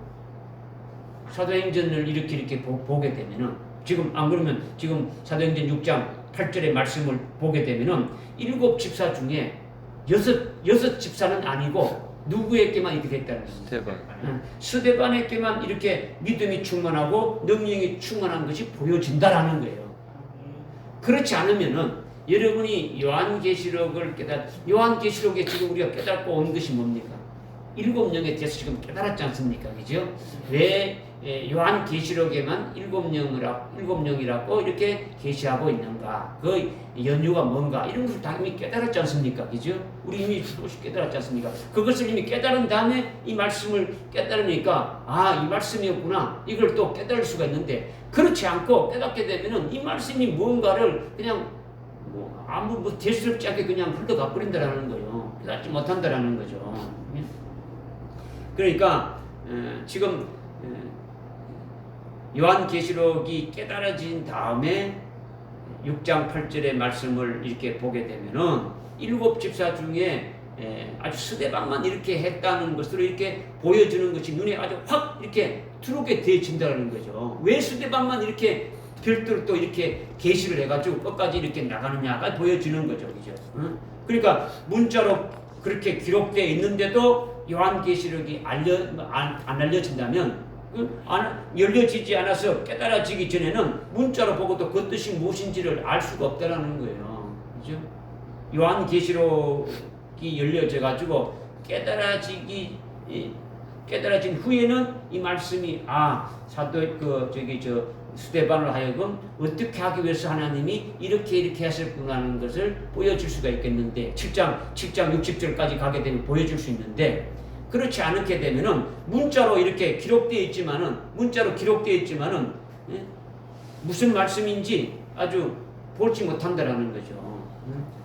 사도행전을 이렇게 보게 되면은, 지금 안 그러면 지금 사도행전 6장 8절의 말씀을 보게 되면은 7 집사 중에 6 집사는 아니고 누구에게만 이렇게 됐다는 겁니다. 스데반에게만 이렇게 믿음이 충만하고 능력이 충만한 것이 보여진다라는 거예요. 그렇지 않으면은 여러분이 요한계시록에 지금 우리가 깨닫고 온 것이 뭡니까? 7영에 대해서 지금 깨달았지 않습니까? 그죠? 왜 요한계시록에만 7영이라고 이렇게 계시하고 있는가? 그 연유가 뭔가? 이런 것을 다 이미 깨달았지 않습니까? 그죠? 우리 이미 조금씩 깨달았지 않습니까? 그것을 이미 깨달은 다음에 이 말씀을 깨달으니까 이 말씀이었구나, 이걸 또 깨달을 수가 있는데, 그렇지 않고 깨닫게 되면은 이 말씀이 뭔가를 그냥 아무 대수롭지 않게 그냥 흘러가 버린다라는 거예요. 깨닫지 못한다라는 거죠. 그러니까 지금 요한계시록이 깨달아진 다음에 6장 8절의 말씀을 이렇게 보게 되면은 7 집사 중에 아주 스데반만 이렇게 했다는 것으로 이렇게 보여주는 것이 눈에 아주 확 이렇게 들어오게 되어진다는 거죠. 왜 스데반만 이렇게 별도로 또 이렇게 계시를 해가지고 끝까지 이렇게 나가느냐가 보여지는 거죠. 그죠? 그러니까 문자로 그렇게 기록되어 있는데도 요한계시록이 안 알려진다면, 열려지지 않아서 깨달아지기 전에는 문자로 보고도 그 뜻이 무엇인지를 알 수가 없다라는 거예요. 그죠? 요한계시록이 열려져 가지고 깨달아진 후에는 이 말씀이 스데반을 하여금 어떻게 하기 위해서 하나님이 이렇게 하셨구나 하는 것을 보여줄 수가 있겠는데 7장 60절까지 가게 되면 보여줄 수 있는데 그렇지 않게 되면은 문자로 기록되어 있지만은 무슨 말씀인지 아주 볼지 못한다라는 거죠.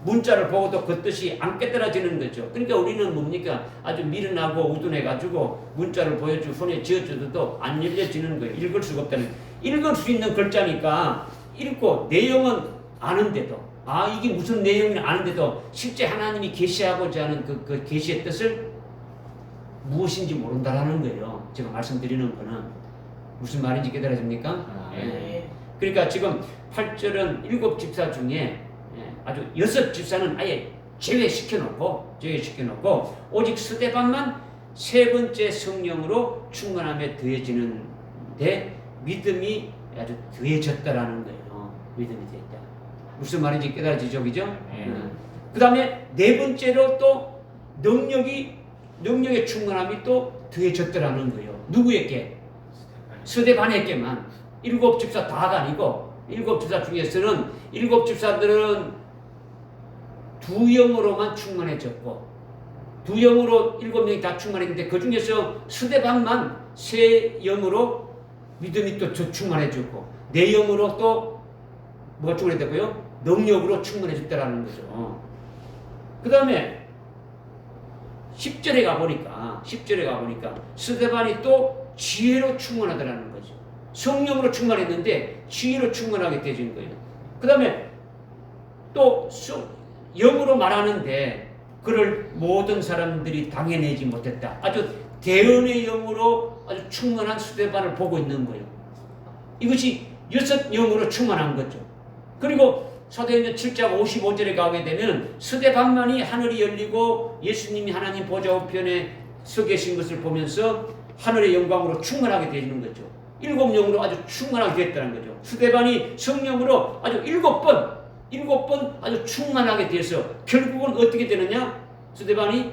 문자를 보고도 그 뜻이 안 깨달아지는 거죠. 그러니까 우리는 뭡니까? 아주 미련하고 우둔해가지고 문자를 보여주고 손에 쥐어줘도 안 열려지는 거예요. 읽을 수가 없다는 거예요. 읽을 수 있는 글자니까 읽고 내용은 아는데도 이게 무슨 내용인지 아는데도 실제 하나님이 계시하고자 하는 그 계시의 뜻을 무엇인지 모른다라는 거예요. 제가 말씀드리는 거는 무슨 말인지 깨달아집니까? 네. 그러니까 지금 8절은 7 집사 중에 아주 6 집사는 아예 제외시켜놓고 오직 스데반만 세 번째 성령으로 충만함에 더해지는데 믿음이 아주 더해졌다라는 거예요. 믿음이 더했다. 무슨 말인지 깨달아지죠, 그죠? 그 다음에 네 번째로 또 능력의 충만함이 또 더해졌다라는 거예요. 누구에게? 스데반에게만. 7 집사 다가 아니고 7 집사 중에서는 7 집사들은 두 영으로만 충만해졌고 두 영으로 7명이 다 충만했는데 그 중에서 스데반만 세 영으로 믿음이 또 충만해졌고 네 영으로 또 뭐가 충만해졌고요? 능력으로 충만해졌다라는 거죠. 그 다음에 10절에 가보니까 스데반이 또 지혜로 충만하다라는 거죠. 성령으로 충만했는데 지혜로 충만하게 되어진 거예요. 그 다음에 또 영으로 말하는데 그를 모든 사람들이 당해내지 못했다. 아주 대언의 영으로 아주 충만한 스데반을 보고 있는 거예요. 이것이 6 영으로 충만한 거죠. 그리고 사도행전 7장 55절에 가게 되면 스데반만이 하늘이 열리고 예수님이 하나님 보좌 우편에 서 계신 것을 보면서 하늘의 영광으로 충만하게 되는 거죠. 7 영으로 아주 충만하게 됐다는 거죠. 스데반이 성령으로 아주 7번 아주 충만하게 돼서 결국은 어떻게 되느냐? 스데반이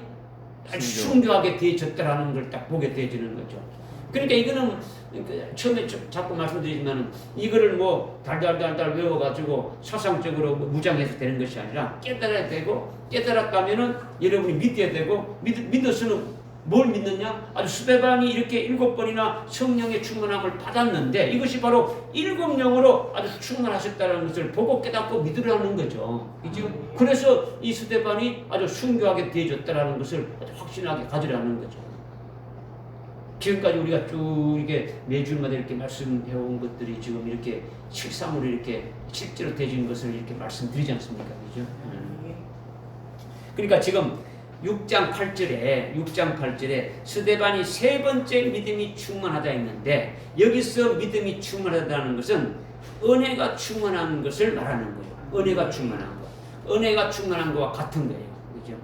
아주 순교하게 되어졌다라는 걸 딱 보게 되어지는 거죠. 그러니까 이거는 처음에 자꾸 말씀드리지만 이거를 뭐 달달 외워가지고 사상적으로 무장해서 되는 것이 아니라 깨달아야 되고 깨달았다면은 여러분이 믿어야 되고 믿어서는 뭘 믿느냐? 아주 스데반이 이렇게 7번이나 성령의 충만함을 받았는데 이것이 바로 7 영으로 아주 충만하셨다는 것을 보고 깨닫고 믿으라는 거죠. 그죠? 그래서 이 스데반이 아주 순교하게 되어졌다는 것을 아주 확신하게 가지라는 거죠. 지금까지 우리가 쭉 이렇게 매주마다 이렇게 말씀해온 것들이 지금 이렇게 실상으로 이렇게 실제로 되어진 것을 이렇게 말씀드리지 않습니까? 그죠? 그러니까 지금 6장 8절에 스데반이 세 번째 믿음이 충만하다 했는데 여기서 믿음이 충만하다는 것은 은혜가 충만한 것을 말하는 거예요. 은혜가 충만한 거와 같은 거예요. 그죠?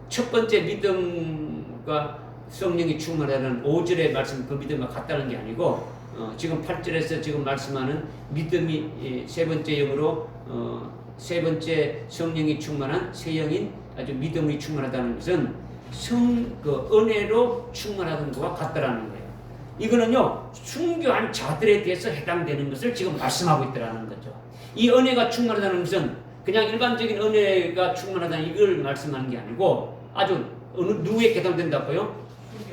첫 번째 믿음과 성령이 충만하다는 5절의 말씀 그 믿음과 같다는 게 아니고 지금 8절에서 지금 말씀하는 믿음이 세 번째 영으로 세 번째 성령이 충만한 세 영인 아주 믿음이 충만하다는 것은 은혜로 충만하던 것과 같다라는 거예요. 이거는요 순교한 자들에 대해서 해당되는 것을 지금 말씀하고 있다라는 거죠. 이 은혜가 충만하다는 것은 그냥 일반적인 은혜가 충만하다는 이걸 말씀하는 게 아니고 아주 누구에게 해당된다고요?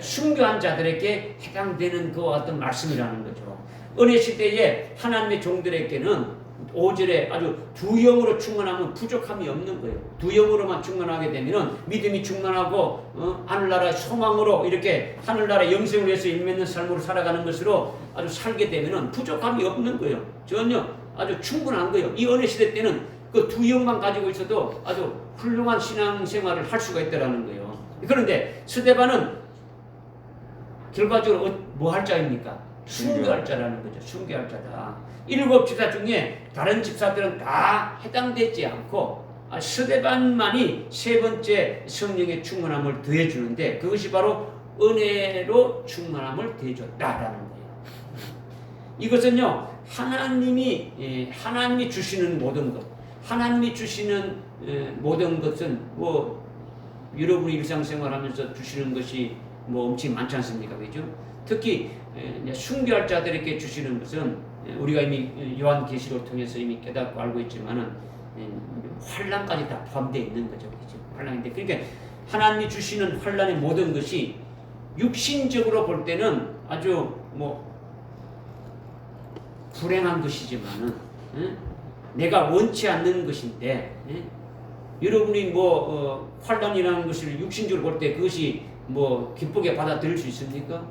순교한 자들에게 해당되는 그 어떤 말씀이라는 거죠. 은혜 시대에 하나님의 종들에게는 5절에 아주 두 영으로 충만하면 부족함이 없는 거예요. 두 영으로만 충만하게 되면 믿음이 충만하고 하늘나라의 소망으로 이렇게 하늘나라의 영생을 위해서 일맺는 삶으로 살아가는 것으로 아주 살게 되면 부족함이 없는 거예요. 전혀 아주 충분한 거예요. 이 은혜 시대 때는 그 두 영만 가지고 있어도 아주 훌륭한 신앙생활을 할 수가 있다는 거예요. 그런데 스데반은 결과적으로 뭐 할 자입니까? 순교할 자라는 거죠. 순교할 자다. 7 집사 중에 다른 집사들은 다 해당되지 않고 스데반만이 세 번째 성령의 충만함을 더해주는데 그것이 바로 은혜로 충만함을 더해줬다라는 거예요. 이것은요 하나님이 주시는 모든 것, 하나님이 주시는 모든 것은 뭐 여러분이 일상생활하면서 주시는 것이 뭐 엄청 많지 않습니까? 그죠? 특히 이제 순교할 자들에게 주시는 것은 우리가 이미 요한계시록을 통해서 이미 깨닫고 알고 있지만은 환난까지 다 포함되어 있는 거죠. 그죠? 환난인데 그러니까 하나님이 주시는 환난의 모든 것이 육신적으로 볼 때는 아주 뭐 불행한 것이지만은 내가 원치 않는 것인데 여러분이 뭐 환난이라는 것을 육신적으로 볼 때 그것이 뭐 기쁘게 받아들일 수 있습니까?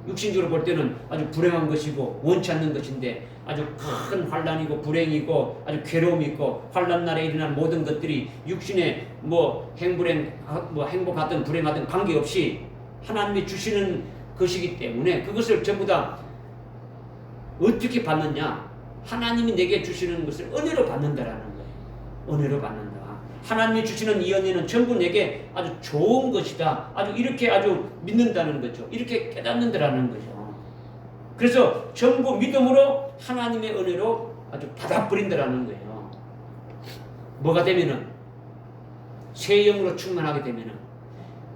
육신적으로 볼 때는 아주 불행한 것이고 원치 않는 것인데 아주 큰 환난이고 불행이고 아주 괴로움이 있고 환난 날에 일어난 모든 것들이 육신의 뭐 행복하든 불행하든 관계없이 하나님이 주시는 것이기 때문에 그것을 전부 다 어떻게 받느냐? 하나님이 내게 주시는 것을 은혜로 받는다라는 거예요. 은혜로 받는다. 하나님이 주시는 이 은혜는 전부 내게 아주 좋은 것이다. 아주 이렇게 아주 믿는다는 거죠. 이렇게 깨닫는다라는 거죠. 그래서 전부 믿음으로 하나님의 은혜로 아주 받아버린다라는 거예요. 뭐가 되면은 새 영으로 충만하게 되면은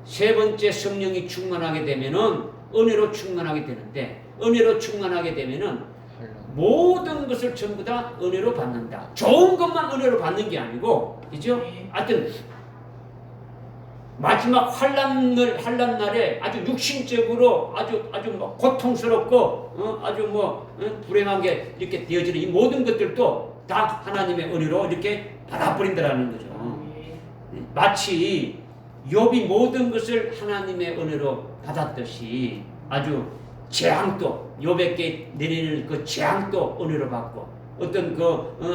세 번째 성령이 충만하게 되면은 은혜로 충만하게 되는데 은혜로 충만하게 되면은 모든 것을 전부 다 은혜로 받는다. 좋은 것만 은혜로 받는 게 아니고, 그죠? 하여튼 마지막 환난 날에 아주 육신적으로 아주 뭐 고통스럽고 아주 뭐 불행하게 이렇게 되어지는 이 모든 것들도 다 하나님의 은혜로 이렇게 받아버린다라는 거죠. 마치 욥이 모든 것을 하나님의 은혜로 받았듯이 아주 재앙도 욥에게 내리는 그 재앙도 은혜로 받고 어떤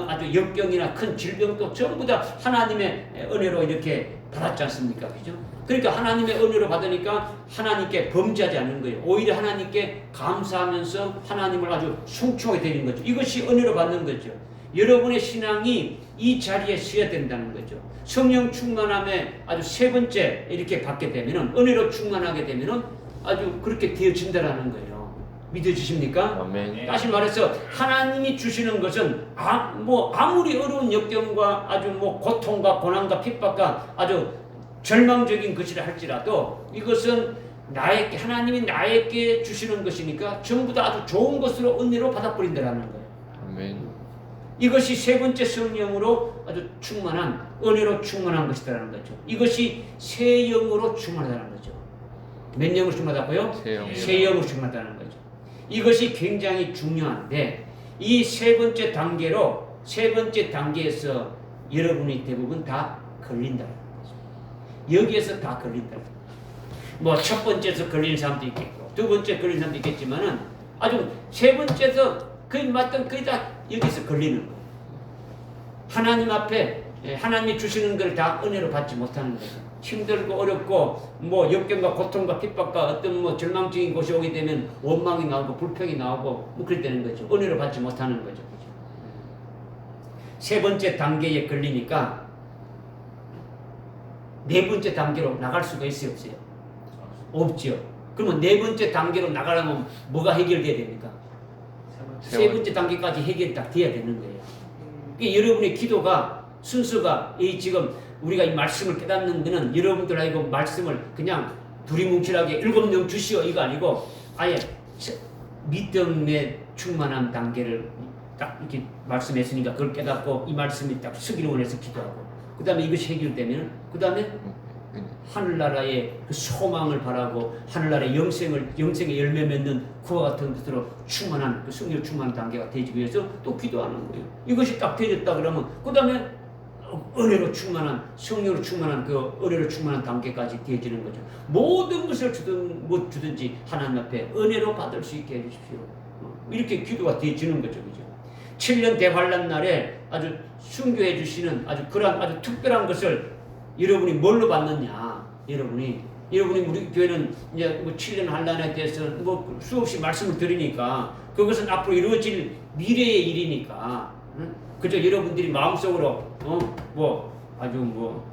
아주 역병이나 큰 질병도 전부 다 하나님의 은혜로 이렇게 받았지 않습니까? 그죠? 그러니까 하나님의 은혜로 받으니까 하나님께 범죄하지 않는 거예요. 오히려 하나님께 감사하면서 하나님을 아주 숭충하게 되는 거죠. 이것이 은혜로 받는 거죠. 여러분의 신앙이 이 자리에 서야 된다는 거죠. 성령 충만함에 아주 세 번째 이렇게 받게 되면은 은혜로 충만하게 되면은 아주 그렇게 되어진다라는 거예요. 믿어지십니까? 아멘. 다시 말해서 하나님이 주시는 것은 아무리 어려운 역경과 아주 뭐 고통과 고난과 핍박과 아주 절망적인 것이라 할지라도 이것은 하나님이 나에게 주시는 것이니까 전부 다 아주 좋은 것으로 은혜로 받아버린다라는 거예요. 아멘. 이것이 세 번째 성령으로 아주 충만한 은혜로 충만한 것이라는 거죠. 이것이 새 영으로 충만하다는 거죠. 몇 영으로 충만하다고요? 새 영으로 충만하다는 거죠. 이것이 굉장히 중요한데 이 세 번째 단계에서 여러분이 대부분 다 걸린다는 거죠. 여기에서 다 걸린다. 뭐 첫 번째에서 걸리는 사람도 있겠고 두 번째 걸리는 사람도 있겠지만은 아주 세 번째에서 거의 다 여기서 걸리는 거예요. 하나님 앞에 하나님이 주시는 걸 다 은혜로 받지 못하는 거예요. 힘들고 어렵고 뭐 역경과 고통과 핍박과 어떤 뭐 절망적인 곳이 오게 되면 원망이 나오고 불평이 나오고 뭐 그렇게 되는 거죠. 은혜로 받지 못하는 거죠. 그죠? 세 번째 단계에 걸리니까 네 번째 단계로 나갈 수가 있어요, 없어요? 없죠. 그러면 네 번째 단계로 나가려면 뭐가 해결돼야 됩니까? 세 번째 단계까지 해결이 딱 돼야 되는 거예요. 그러니까 여러분의 기도가 순서가 지금 우리가 이 말씀을 깨닫는 데는 여러분들하고 말씀을 그냥 두리뭉실하게 7명 주시오 이거 아니고 아예 믿음의 충만한 단계를 딱 이렇게 말씀했으니까 그걸 깨닫고 이 말씀이 딱 서기를 원해서 기도하고 그 다음에 이것이 해결되면 그 다음에 하늘나라의 그 소망을 바라고 하늘나라의 영생의 열매 맺는 그와 같은 것으로 충만한 그 성령 충만한 단계가 되기 위해서 또 기도하는 거예요. 이것이 딱 되었다 그러면 그 다음에 은혜로 충만한 성령으로 충만한 그 은혜로 충만한 단계까지 되어지는 거죠. 모든 것을 주든 못 주든지 하나님 앞에 은혜로 받을 수 있게 해주십시오. 이렇게 기도가 되어지는 거죠, 그죠? 7년 대환란 날에 아주 순교해 주시는 아주 그런 아주 특별한 것을 여러분이 뭘로 받느냐? 여러분이 우리 교회는 이제 뭐 7년 환란에 대해서 뭐 수없이 말씀을 드리니까 그것은 앞으로 이루어질 미래의 일이니까. 그저 여러분들이 마음속으로 뭐 아주 뭐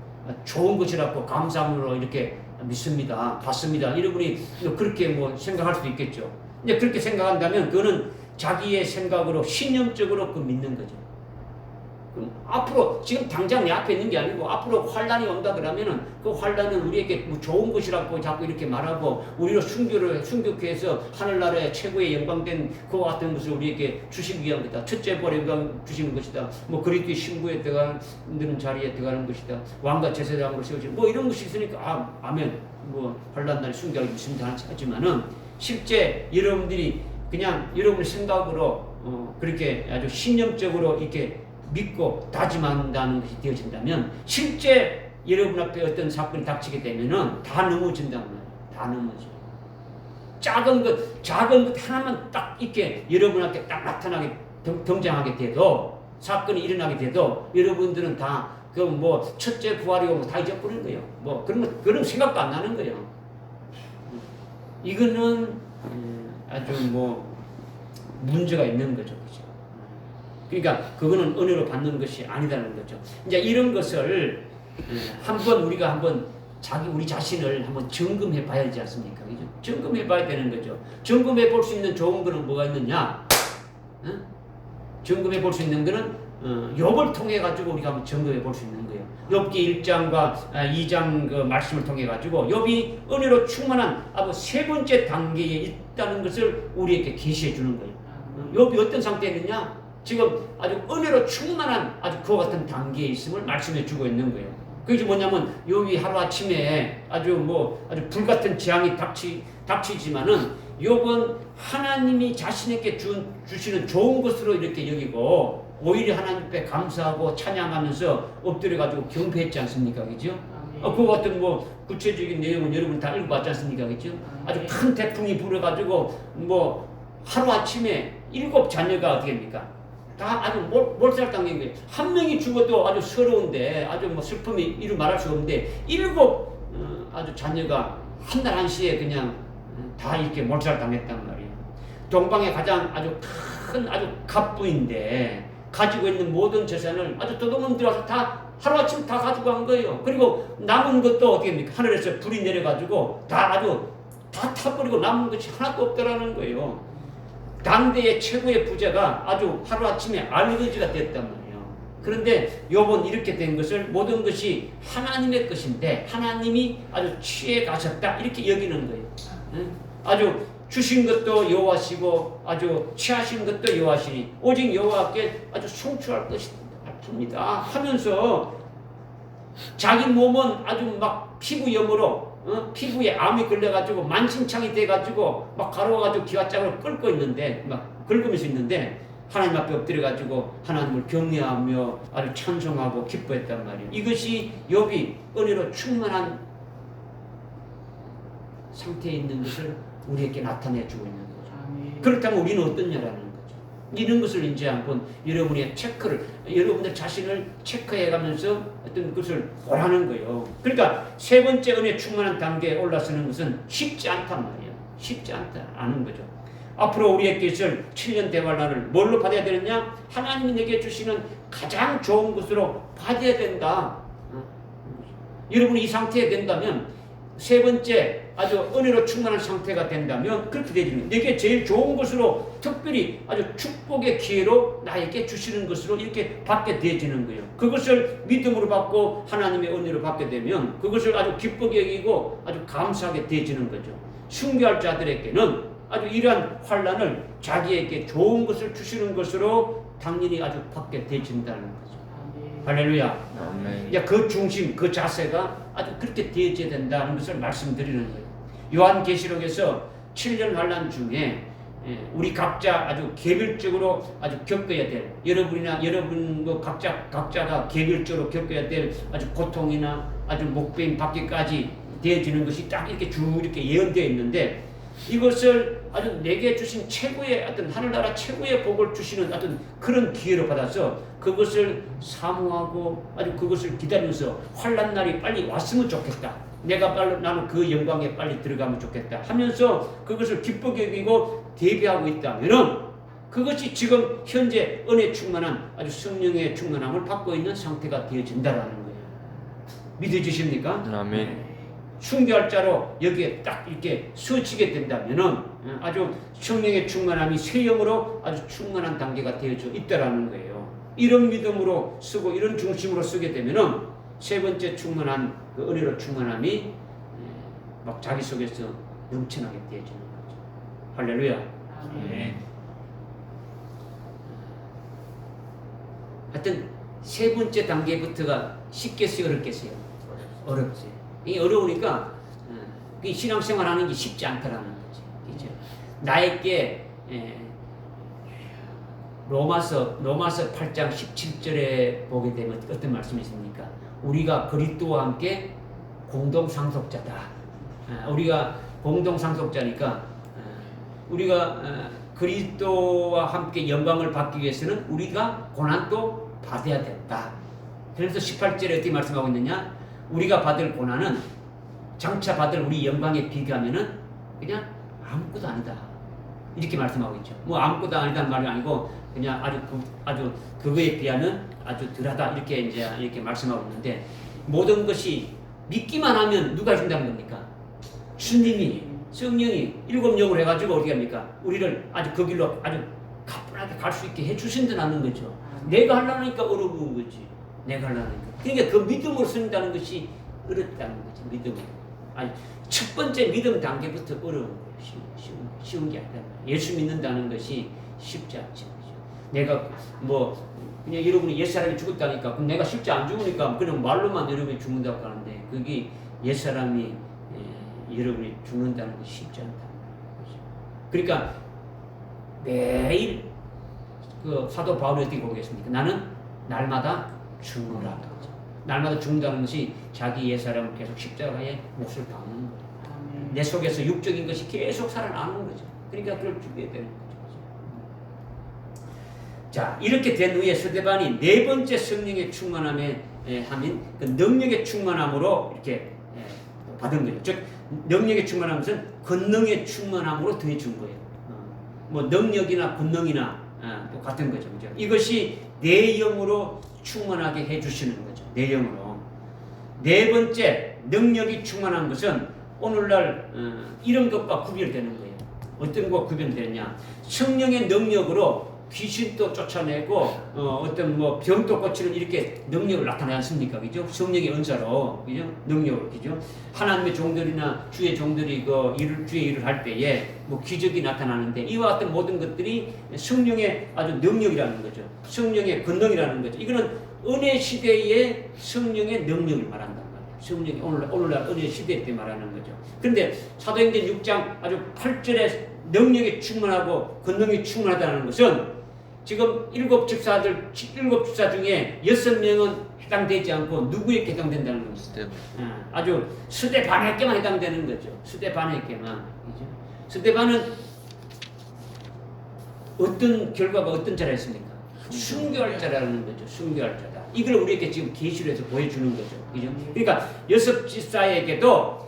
좋은 것이라고 감사함으로 이렇게 믿습니다, 받습니다. 여러분이 그렇게 뭐 생각할 수도 있겠죠. 이제 그렇게 생각한다면 그거는 자기의 생각으로 신념적으로 그 믿는 거죠. 그럼 앞으로 지금 당장 내 앞에 있는 게 아니고 앞으로 환란이 온다 그러면은 그 환란은 우리에게 뭐 좋은 것이라고 자꾸 이렇게 말하고 우리로 순교해서 하늘나라의 최고의 영광된 그와 같은 것을 우리에게 주시기 위한 것이다. 첫째 벌의 영광 주시는 것이다. 뭐 그리스도의 신부에 들어가는 자리에 들어가는 것이다. 왕과 제사장으로 세우시 뭐 이런 것이 있으니까 아멘. 뭐 환란 날에 순교하기 있습니다 하지만은 실제 여러분들이 그냥 여러분의 생각으로 그렇게 아주 신념적으로 이렇게 믿고 다짐한다는 것이 되어진다면 실제 여러분 앞에 어떤 사건이 닥치게 되면은 다 넘어진다는 거예요. 다 넘어져. 작은 것 하나만 딱 이렇게 여러분 앞에 딱 나타나게 등장하게 돼도 사건이 일어나게 돼도 여러분들은 다 그 뭐 첫째 부활이고 다 잊어버리는 거예요. 뭐 그런 생각도 안 나는 거예요. 이거는 아주 뭐 문제가 있는 거죠. 그죠? 그러니까 그거는 은혜로 받는 것이 아니다는 거죠. 이제 이런 것을 우리가 우리 자신을 한번 점검해 봐야 되지 않습니까? 그죠? 점검해 봐야 되는 거죠. 점검해 볼 수 있는 좋은 거는 뭐가 있느냐? 점검해 볼 수 있는 거는 욥을 통해 가지고 우리가 한번 점검해 볼 수 있는 거예요. 욥기 1장과 2장 그 말씀을 통해 가지고 욥이 은혜로 충만한 세 번째 단계에 있다는 것을 우리에게 계시해 주는 거예요. 욥이 어떤 상태에 있느냐? 지금 아주 은혜로 충만한 아주 그와 같은 단계에 있음을 말씀해 주고 있는 거예요. 그게 뭐냐면 욥이 하루아침에 아주 불같은 재앙이 닥치지만은 욥은 하나님이 자신에게 주시는 좋은 것으로 이렇게 여기고 오히려 하나님 앞에 감사하고 찬양하면서 엎드려가지고 경배했지 않습니까? 그죠? 그와 같은 구체적인 내용은 여러분 다 읽어봤지 않습니까? 그죠? 아주 큰 태풍이 불어가지고 하루아침에 7 자녀가 어떻게 됩니까? 다 아주 몰살당한 거예요. 한 명이 죽어도 아주 서러운데 아주 슬픔이 이루 말할 수 없는데 7 아주 자녀가 한날 한시에 그냥 다 이렇게 몰살당했단 말이에요. 동방의 가장 아주 큰 아주 갑부인데 가지고 있는 모든 재산을 아주 도둑놈 들어와서 다 하루아침 다 가지고 간 거예요. 그리고 남은 것도 어떻게 됩니까? 하늘에서 불이 내려가지고 다 타버리고 남은 것이 하나도 없더라는 거예요. 당대의 최고의 부자가 아주 하루아침에 알거지가 됐단 말이에요. 그런데 욥은 이렇게 된 것을 모든 것이 하나님의 것인데 하나님이 아주 취해 가셨다 이렇게 여기는 거예요. 아주 주신 것도 여호와시고 아주 취하신 것도 여호와시니 오직 여호와께 아주 송축할 것입니다 하면서 자기 몸은 아주 피부염으로 피부에 암이 걸려가지고 만신창이 돼가지고 가려워가지고 기와장으로 끓고 있는데 긁으면서 있는데 하나님 앞에 엎드려가지고 하나님을 경외하며 아주 찬송하고 기뻐했단 말이에요. 이것이 욥이 은혜로 충만한 상태에 있는 것을 우리에게 나타내주고 있는 거죠. 그렇다면 우리는 어떠냐라는 거죠. 이런 것을 이제 한번 여러분의 여러분들 자신을 체크해가면서 어떤 것을 보라는 거예요. 그러니까 세 번째 은혜 충만한 단계에 올라서는 것은 쉽지 않단 말이에요. 쉽지 않은 거죠. 앞으로 우리에게 있을 7년 대환란을 뭘로 받아야 되느냐? 하나님이 내게 주시는 가장 좋은 것으로 받아야 된다. 여러분이 이 상태에 된다면 세 번째 아주 은혜로 충만한 상태가 된다면 그렇게 되지는 내게 제일 좋은 것으로 특별히 아주 축복의 기회로 나에게 주시는 것으로 이렇게 받게 되어지는 거예요. 그것을 믿음으로 받고 하나님의 은혜로 받게 되면 그것을 아주 기쁘게 여기고 아주 감사하게 되어지는 거죠. 순교할 자들에게는 아주 이러한 환란을 자기에게 좋은 것을 주시는 것으로 당연히 아주 받게 되어진다는 거죠. 할렐루야. 아멘. 그 중심, 그 자세가 아주 그렇게 되어져야 된다는 것을 말씀드리는 거예요. 요한계시록에서 7년 환란 중에 우리 각자 아주 개별적으로 아주 겪어야 될 여러분 각자가 개별적으로 겪어야 될 아주 고통이나 아주 목베임 받기까지 되어지는 것이 딱 이렇게 쭉 이렇게 예언되어 있는데 이것을 아주 내게 주신 최고의 어떤 하늘나라 최고의 복을 주시는 어떤 그런 기회로 받아서 그것을 사모하고 아주 그것을 기다리면서 환난 날이 빨리 왔으면 좋겠다. 나는 그 영광에 빨리 들어가면 좋겠다 하면서 그것을 기쁘게 여기고 대비하고 있다면은 그것이 지금 현재 은혜 충만한 아주 성령의 충만함을 받고 있는 상태가 되어진다라는 거예요. 믿어지십니까? 아멘. 순교할 자로 여기에 딱 이렇게 서치게 된다면은 아주 성령의 충만함이 새 영으로 아주 충만한 단계가 되어져 있다라는 거예요. 이런 믿음으로 쓰고 이런 중심으로 쓰게 되면은 세 번째 충만한 그 은혜로 충만함이 막 자기 속에서 넘쳐나게 되어지는 거죠. 할렐루야. 네. 하여튼 세 번째 단계부터가 쉽겠어요, 어렵겠어요? 어렵지. 이 어려우니까 신앙생활 하는 게 쉽지 않다라는 거지. 그죠? 나에게 로마서 8장 17절에 보게 되면 어떤 말씀이 있습니까? 우리가 그리스도와 함께 공동 상속자다. 우리가 공동 상속자니까 우리가 그리스도와 함께 영광을 받기 위해서는 우리가 고난도 받아야 된다. 그래서 18절에 어떻게 말씀하고 있느냐? 우리가 받을 고난은 장차 받을 우리 영광에 비교하면은 그냥 아무것도 아니다. 이렇게 말씀하고 있죠. 뭐 아무것도 아니다는 말이 아니고 그냥 아주 그거에 비하면 아주 덜하다 이렇게 이렇게 말씀하고 있는데 모든 것이 믿기만 하면 누가 해준다는 겁니까? 주님이 성령이 7영을 해가지고 어떻게 합니까? 우리를 아주 그 길로 아주 가뿐하게 갈 수 있게 해주신다는 거죠. 내가 하려니까 어려운 거지. 내가 하려니까. 그러니까 그 믿음으로 쓴다는 것이 어렵다는 거지. 믿음으로. 아니 첫 번째 믿음 단계부터 어려운 거예요. 쉬운 게 아니라 예수 믿는다는 것이 쉽지 않죠. 내가 뭐 그냥 여러분이 옛사람이 죽었다니까 그럼 내가 실제 안 죽으니까 그냥 말로만 여러분이 죽는다고 하는데 그게 옛사람이 여러분이 죽는다는 것이 쉽지 않다는 거죠. 그러니까 매일 그 사도 바울이 어떻게 보겠습니까? 나는 날마다 죽노라. 날마다 죽는다는 것이 자기 옛사람을 계속 십자가에 몫을 담는 거예요. 내 속에서 육적인 것이 계속 살아나는 거죠. 그러니까 그걸 죽여야 되는 거죠. 자, 이렇게 된 후에 스데반이 네 번째 성령의 충만함에 하면 그 능력의 충만함으로 이렇게 받은 거죠. 즉 능력의 충만함은 권능의 충만함으로 더해준 거예요. 뭐 능력이나 권능이나 똑같은 거죠. 그죠? 이것이 내 영으로 충만하게 해주시는 거죠. 내 영으로. 네 번째 능력이 충만한 것은 오늘날 이런 것과 구별되는 거예요. 어떤 것과 구별되느냐? 성령의 능력으로 귀신도 쫓아내고 어떤 뭐 병도 고치는 이렇게 능력을 나타내지 않습니까? 그죠? 성령의 은사로 그죠? 능력으로 그죠? 하나님의 종들이나 주의 종들이 주의 일을 할 때에 뭐 기적이 나타나는데 이와 같은 모든 것들이 성령의 아주 능력이라는 거죠. 성령의 권능이라는 거죠. 이거는 은혜 시대의 성령의 능력을 말한단 말이에요. 성령이 오늘날 은혜 시대 때 말하는 거죠. 그런데 사도행전 6장 아주 8절에 능력이 충만하고 권능이 충만하다는 것은 지금 7 집사 중에 6명은 해당되지 않고 누구에게 해당된다는 겁니다. 아주 스데반에게만 해당되는 거죠. 스데반에게만. 스데반은 어떤 결과가 어떤 자라 했습니까? 순교할 자라는 거죠. 순교할 자다. 이걸 우리에게 지금 계시로 해서 보여주는 거죠. 그죠? 그러니까 6 집사에게도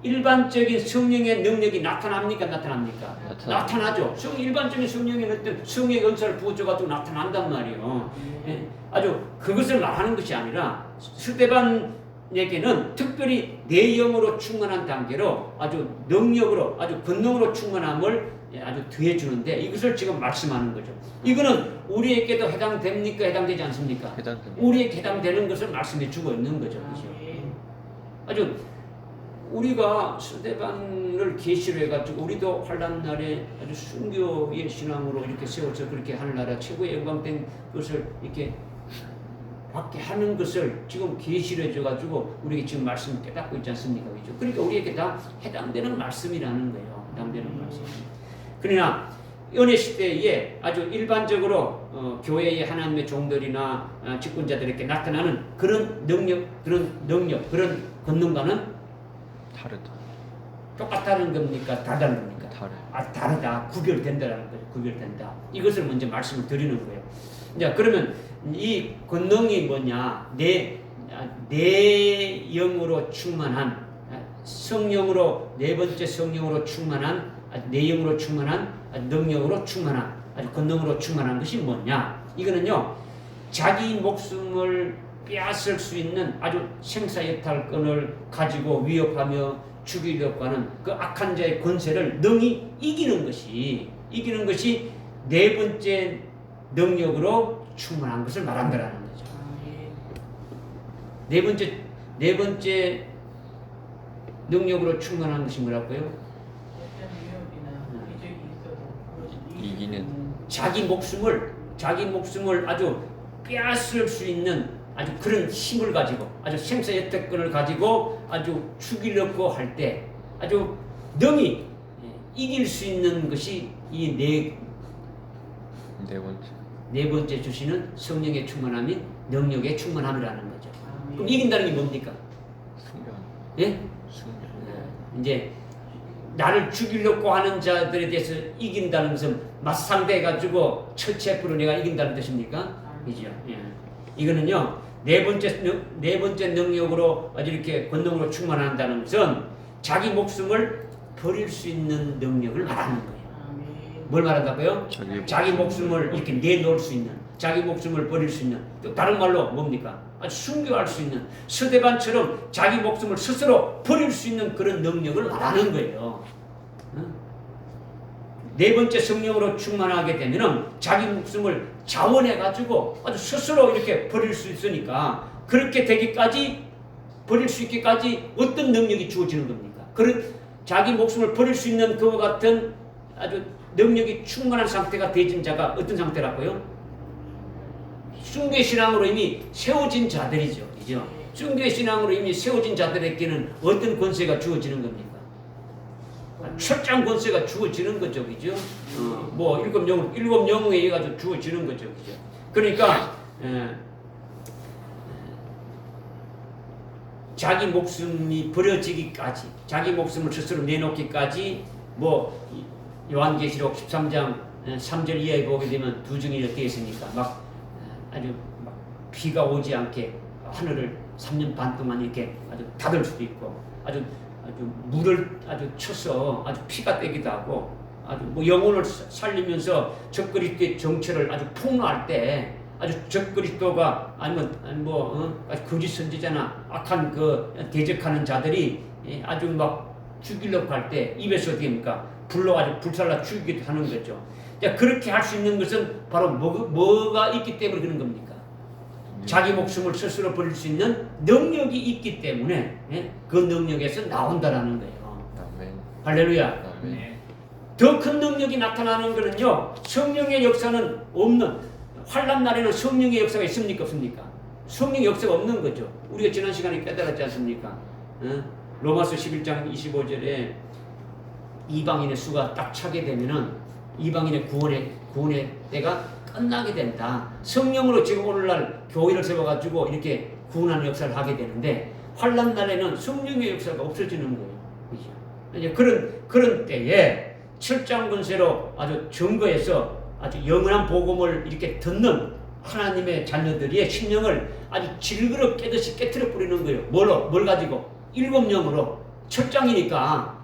일반적인 성령의 능력이 나타납니까? 나타납니까? 나타나죠. 일반적인 성령의 어떤 성령의 은사를 부어줘가지고 나타난단 말이에요. 아주 그것을 말하는 것이 아니라 스데반에게는 특별히 내 영으로 충만한 단계로 아주 능력으로 아주 권능으로 충만함을 아주 더해주는데 이것을 지금 말씀하는 거죠. 이거는 우리에게도 해당됩니까? 해당되지 않습니까? 해당됩니다. 우리에게 해당되는 것을 말씀해 주고 있는 거죠. 그렇죠? 아주 우리가 스데반을 계시로 해가지고 우리도 환난 날에 아주 순교의 신앙으로 이렇게 세워서 그렇게 하늘나라 최고의 영광된 것을 이렇게 받게 하는 것을 지금 계시로 해줘가지고 우리에게 지금 말씀 깨닫고 있지 않습니까? 그렇죠? 그러니까 우리에게 다 해당되는 말씀이라는 거예요. 해당되는 말씀. 그러나 은혜 시대에 아주 일반적으로 교회의 하나님의 종들이나 직분자들에게 나타나는 그런 능력, 그런 권능과는 다르다. 똑같다는 겁니까? 다르다는 겁니까? 다르다. 구별된다라는 거죠. 구별된다. 이것을 먼저 말씀을 드리는 거예요. 자, 그러면 이 권능이 뭐냐? 내 영으로 충만한 성령으로 네 번째 성령으로 충만한 내 영으로 충만한 능력으로 충만한 아주 권능으로 충만한 것이 뭐냐? 이거는요. 자기 목숨을 빼앗을 수 있는 아주 생사여탈권을 가지고 위협하며 죽이려고 하는 그 악한 자의 권세를 능히 이기는 것이 네 번째 능력으로 충만한 것을 말한다라는 거죠. 네 번째 능력으로 충만한 것이 뭐라고요? 이기는 자기 목숨을 아주 빼앗을 수 있는 아주 그런 힘을 가지고 아주 생사여택권을 가지고 아주 죽이려고 할 때 아주 능히 이길 수 있는 것이 이 네 번째 주시는 성령의 충만함인 능력의 충만함이라는 거죠. 그럼 이긴다는 게 뭡니까? 승리하는 예? 승리. 이제 나를 죽이려고 하는 자들에 대해서 이긴다는 것은 맞상대해가지고 철체프로 내가 이긴다는 뜻입니까? 그죠? 예. 이거는요 네 번째 능력으로 아주 이렇게 권능으로 충만한다는 것은 자기 목숨을 버릴 수 있는 능력을 말하는 거예요. 뭘 말한다고요? 자기 목숨을 이렇게 내놓을 수 있는, 자기 목숨을 버릴 수 있는, 또 다른 말로 뭡니까? 아주 순교할 수 있는, 스데반처럼 자기 목숨을 스스로 버릴 수 있는 그런 능력을 말하는 거예요. 네 번째 성령으로 충만하게 되면은 자기 목숨을 자원해가지고 아주 스스로 이렇게 버릴 수 있으니까 그렇게 되기까지 버릴 수 있기까지 어떤 능력이 주어지는 겁니까? 그런 자기 목숨을 버릴 수 있는 그와 같은 아주 능력이 충만한 상태가 되진 자가 어떤 상태라고요? 순교의 신앙으로 이미 세워진 자들이죠. 그죠? 순교의 신앙으로 이미 세워진 자들에게는 어떤 권세가 주어지는 겁니까? 철장 권세가 주어지는 거죠. 그죠? 뭐 일곱 영웅에 의해 가지고 주어지는 거죠. 그죠? 그러니까 자기 목숨이 버려지기까지, 자기 목숨을 스스로 내놓기까지 뭐 요한계시록 13장 3절 이하에 보게 되면 두 증인이 어떻게 있습니까? 막 아주 막 비가 오지 않게 하늘을 3년 반 동안 이렇게 아주 닫을 수도 있고 아주 물을 아주 쳐서 아주 피가 떼기도 하고 아주 뭐 영혼을 살리면서 적그리스도의 정체를 아주 폭로할 때 아주 적그리스도가 아니면 아주 거짓 선지자나 악한 그 대적하는 자들이 아주 막 죽이려고 할 때 입에서 어떻게 합니까? 불러가지고 불살라 죽이기도 하는 거죠. 자, 그렇게 할 수 있는 것은 바로 뭐가 있기 때문에 그런 겁니까? 자기 목숨을 스스로 버릴 수 있는 능력이 있기 때문에 그 능력에서 나온다라는 거예요. 아멘. 할렐루야. 아멘. 더 큰 능력이 나타나는 것은요, 성령의 역사는 없는, 환난 날에는 성령의 역사가 있습니까? 없습니까? 성령의 역사가 없는 거죠. 우리가 지난 시간에 깨달았지 않습니까? 로마서 11장 25절에 이방인의 수가 딱 차게 되면은 이방인의 구원의 때가 끝나게 된다. 성령으로 지금 오늘날 교회를 세워가지고 이렇게 구원하는 역사를 하게 되는데 환난 날에는 성령의 역사가 없어지는 거예요. 그죠? 이제 그런 때에 철장 권세로 아주 증거해서 아주 영원한 복음을 이렇게 듣는 하나님의 자녀들의 심령을 아주 질그럽 깨듯이 깨트려 뿌리는 거예요. 뭘 가지고? 일곱 영으로. 철장이니까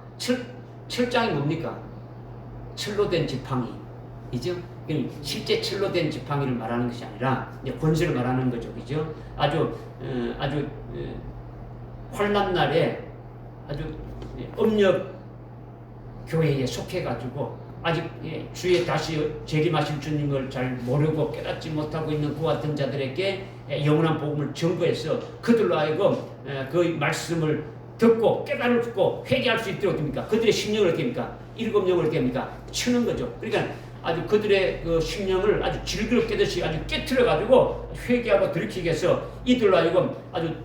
철장이 뭡니까? 철로 된 지팡이이죠. 실제 철로 된 지팡이를 말하는 것이 아니라 이제 권세를 말하는 거죠, 그죠? 아주 환난 날에 아주 음력 교회에 속해가지고 아직 주의 다시 재림하실 주님을 잘 모르고 깨닫지 못하고 있는 그 같은 자들에게 영원한 복음을 증거해서 그들로 하여금 그 말씀을 듣고 깨달고 회개할 수 있도록 됩니까? 그들의 심령을 어떻게 합니까? 일곱 영을 어떻게 합니까? 치는 거죠. 그러니까 아주 그들의 그 심령을 아주 질그럽 깨듯이 아주 깨트려 가지고 회개하고 들키게 해서 이들로 하여금 아주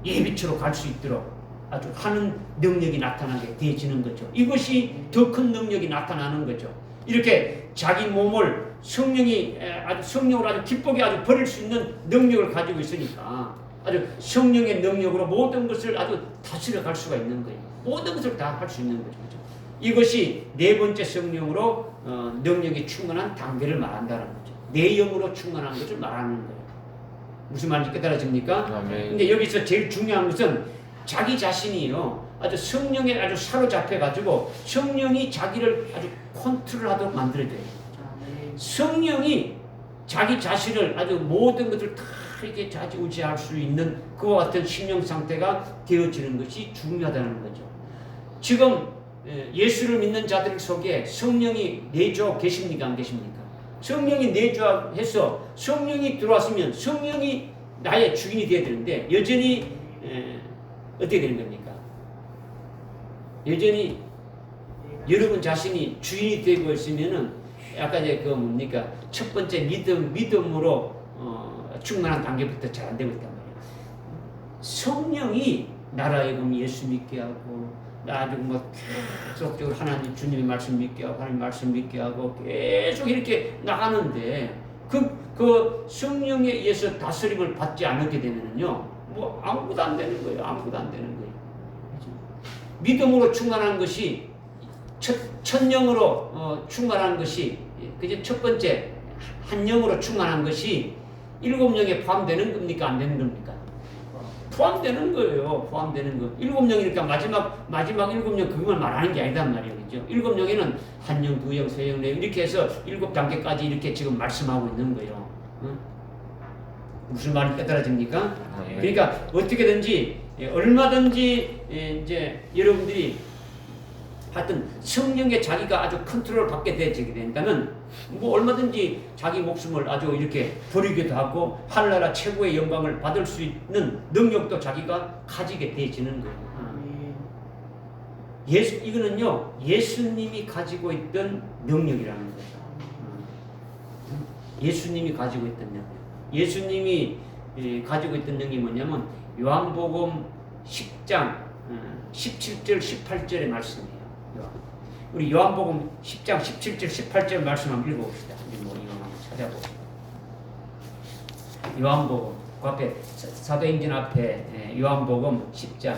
예비처로 갈 수 있도록 아주 하는 능력이 나타나게 되어지는 거죠. 이것이 더 큰 능력이 나타나는 거죠. 이렇게 자기 몸을 성령으로 아주 기쁘게 아주 버릴 수 있는 능력을 가지고 있으니까 아주 성령의 능력으로 모든 것을 아주 다스려 갈 수가 있는 거예요. 모든 것을 다 할 수 있는 거죠. 이것이 네 번째 성령으로 능력이 충만한 단계를 말한다는 거죠. 내 영으로 충만한 것을 말하는 거예요. 무슨 말인지 깨달아집니까? 근데 여기서 제일 중요한 것은 자기 자신이요. 아주 성령에 아주 사로잡혀가지고 성령이 자기를 아주 컨트롤하도록 만들어야 돼요. 성령이 자기 자신을 아주 모든 것을 다 이렇게 좌지우지할 수 있는 그와 같은 심령 상태가 되어지는 것이 중요하다는 거죠. 지금 예수를 믿는 자들 속에 성령이 내주어 계십니까? 안 계십니까? 성령이 내주해서 성령이 들어왔으면 성령이 나의 주인이 되어야 되는데 여전히 어떻게 되는 겁니까? 여전히 여러분 자신이 주인이 되고 있으면은 아까 이제 그 뭡니까 첫 번째 믿음으로 충만한 단계부터 잘 안 되고 있단 말이에요. 성령이 나라의 예수 믿게 하고 나중에 뭐 계속적으로 하나님 주님의 말씀 믿게 하고 하나님 말씀 믿게 하고 계속 이렇게 나가는데 그 성령에 의해서 다스림을 받지 않게 되면은요 뭐 아무것도 안 되는 거예요. 아무것도 안 되는 거예요. 믿음으로 충만한 것이 첫 영으로 충만한 것이 그게 첫 번째 한 영으로 충만한 것이 일곱 영에 포함되는 겁니까? 안 되는 겁니까? 포함되는 거예요. 포함되는 거. 일곱 영이니까 마지막 일곱 영 그것만 말하는 게 아니단 말이에요. 그죠? 일곱 영에는 한 영, 두 영, 세 영, 네 영 이렇게 해서 일곱 단계까지 이렇게 지금 말씀하고 있는 거예요. 응? 무슨 말이 깨달아집니까? 네. 그러니까 어떻게든지 얼마든지 이제 여러분들이 하여튼 성령에 자기가 아주 컨트롤 받게 되게 되니까는 뭐 얼마든지 자기 목숨을 아주 이렇게 버리기도 하고 하늘나라 최고의 영광을 받을 수 있는 능력도 자기가 가지게 되지는 거예요. 이거는요 예수님이 가지고 있던 능력이라는 거죠. 예수님이 가지고 있던 능력. 예수님이 가지고 있던 능력이 뭐냐면 요한복음 10장 17절 18절의 말씀이에요. 우리 요한복음 10장 17절 18절 말씀 한번 읽어봅시다. 뭐 이거 한번 찾아봅시다. 요한복음 그 앞에 사도행전 앞에 요한복음 10장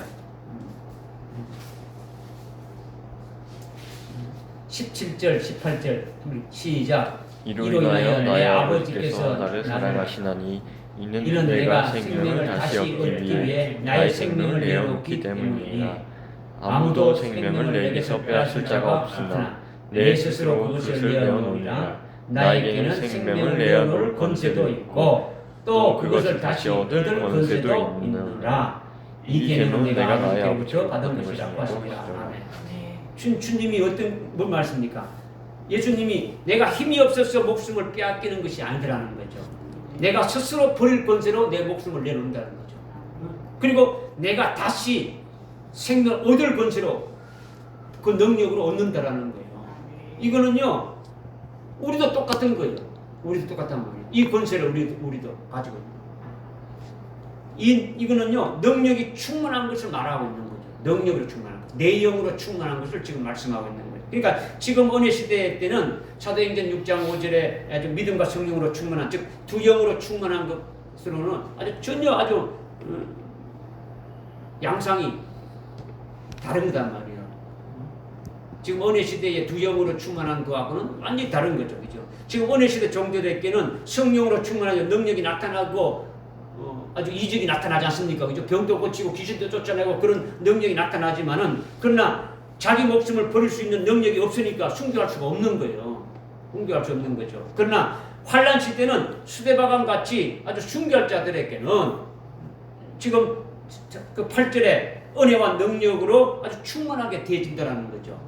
17절 18절 시작. 이로 인하여 나의 아버지께서 나를 사랑하시나니 이는 내가 생명을 다시 얻기 위해 나의 생명을 내어놓기 때문이라. 아무도 생명을 내게서 빼앗을 자가 없으나 내 스스로 그것을 내어놓으리라. 나에게는 생명을 내어놓을 권세도 있고 또 그것을 다시 얻을 권세도 있느니라. 이 계명은 내가 나의 아버지로부터 받은 것이라고 하십니다. 주님이 뭔 말씀입니까? 예수님이 내가 힘이 없어서 목숨을 빼앗기는 것이 아니라는 거죠. 내가 스스로 버릴 권세로 내 목숨을 내놓는다는 거죠. 그리고 내가 다시 생명 얻을 권세로 그 능력으로 얻는다라는 거예요. 이거는요 우리도 똑같은 거예요. 우리도 똑같단 말이에요. 이 권세를 우리도 가지고 있는. 이거는요 능력이 충만한 것을 말하고 있는 거죠. 능력으로 충만한 것, 내 영으로 충만한 것을 지금 말씀하고 있는 거예요. 그러니까 지금 은혜 시대 때는 사도행전 6장 5절에 아주 믿음과 성령으로 충만한, 즉 두 영으로 충만한 것으로는 아주 전혀 아주 양상이 다른 거단 말이에요. 지금 은혜 시대에 두 영으로 충만한 거하고는 완전히 다른 거죠, 그죠? 지금 은혜 시대 종교들에게는 성령으로 충만한 능력이 나타나고 아주 이적이 나타나지 않습니까? 그죠? 병도 고치고 귀신도 쫓아내고 그런 능력이 나타나지만은 그러나 자기 목숨을 버릴 수 있는 능력이 없으니까 순교할 수가 없는 거예요. 순교할 수 없는 거죠. 그러나 환란 시대는 수데바간 같이 아주 순교할 자들에게는 지금 그 8절에 은혜와 능력으로 아주 충만하게 되어진다는 거죠.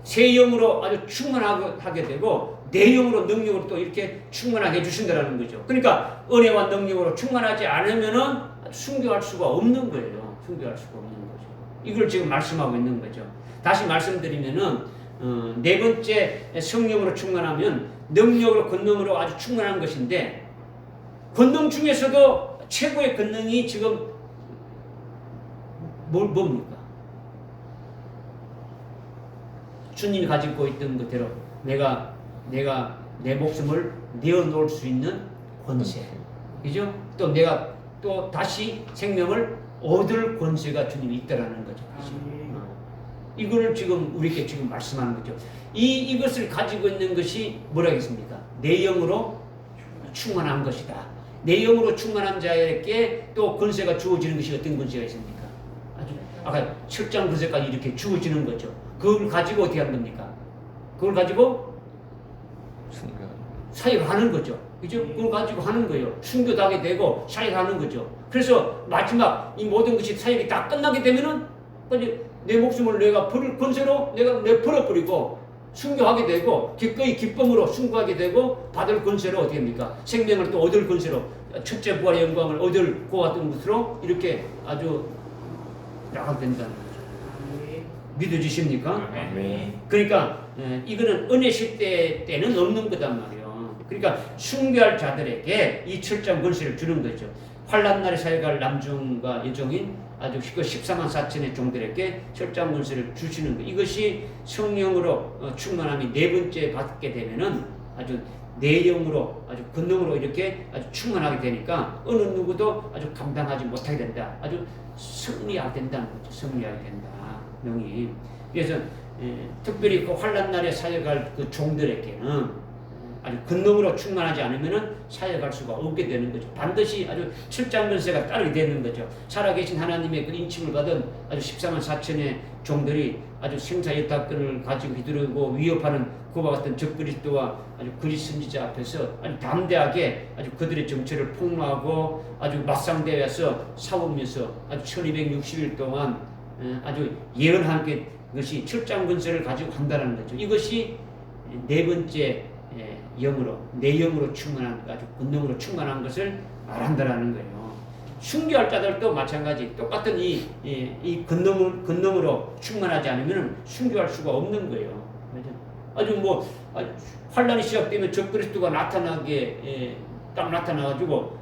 새 영으로 아주 충만하게 되고 내 영으로 능력으로 또 이렇게 충만하게 해주신다는 거죠. 그러니까 은혜와 능력으로 충만하지 않으면은 순교할 수가 없는 거예요. 순교할 수가 없는 거죠. 이걸 지금 말씀하고 있는 거죠. 다시 말씀드리면은 네 번째 성령으로 충만하면 능력으로 권능으로 아주 충만한 것인데 권능 중에서도 최고의 권능이 지금 뭡니까? 주님이 가지고 있던 그대로 내가 내 목숨을 내어놓을 수 있는 권세, 그죠? 또 내가 또 다시 생명을 얻을 권세가 주님이 있다라는 거죠. 이걸 지금 우리에게 지금 말씀하는 거죠. 이것을 가지고 있는 것이 뭐라 했습니까? 내 영으로 충만한 것이다. 내 영으로 충만한 자에게 또 권세가 주어지는 것이 어떤 권세가 있습니까? 아까 7장 권세까지 이렇게 주어지는 거죠. 그걸 가지고 어떻게 하는 겁니까? 그걸 가지고 사역하는 거죠. 그죠? 그걸 가지고 하는 거예요. 순교도 하게 되고 사역하는 거죠. 그래서 마지막 이 모든 것이 사역이 다 끝나게 되면은 내 목숨을 내가 버릴 권세로 내가 버려버리고 순교하게 되고 기꺼이 기쁨으로 순교하게 되고 받을 권세로 어떻게 합니까? 생명을 또 얻을 권세로 첫째 부활의 영광을 얻을 그와 같은 것으로 이렇게 아주 나가게 된다는 거죠. 믿어지십니까? 그러니까 이거는 은혜 시대 때는 없는 거단 말이에요. 그러니까 순교할 자들에게 이 철장 권세를 주는 거죠. 환난 날에 사역할 남중과 여종인 아주 그 14만 4천의 종들에게 철장 권세를 주시는 거. 이것이 성령으로 충만함이 네 번째 받게 되면은 아주 내영으로 아주 권능으로 이렇게 아주 충만하게 되니까 어느 누구도 아주 감당하지 못하게 된다. 아주 승리하게 된다는 거죠. 승리하게 된다. 명이. 그래서 특별히 그 환난 날에 사역할 그 종들에게는 아주 권능으로 충만하지 않으면은 사역할 수가 없게 되는 거죠. 반드시 아주 철장 권세가 따르게 되는 거죠. 살아계신 하나님의 그 인침을 받은 아주 14만 4천의 종들이 아주 생사여타권을 가지고 휘두르고 위협하는 그와 같은 적그리스도와 아주 그리스 선지자 앞에서 아주 담대하게 아주 그들의 정체를 폭로하고 아주 맞상대해서 싸우면서 아주 1260일 동안 아주 예언한 것이 철장 권세를 가지고 한다는 거죠. 이것이 네 번째 영으로 내 영으로 충만한 아주 권능으로 충만한 것을 말한다라는 거예요. 순교할 자들도 마찬가지 똑같은 이 권능으로 충만하지 않으면 순교할 수가 없는 거예요. 아주 뭐 환란이 시작되면 적그리스도가 나타나게 딱 나타나가지고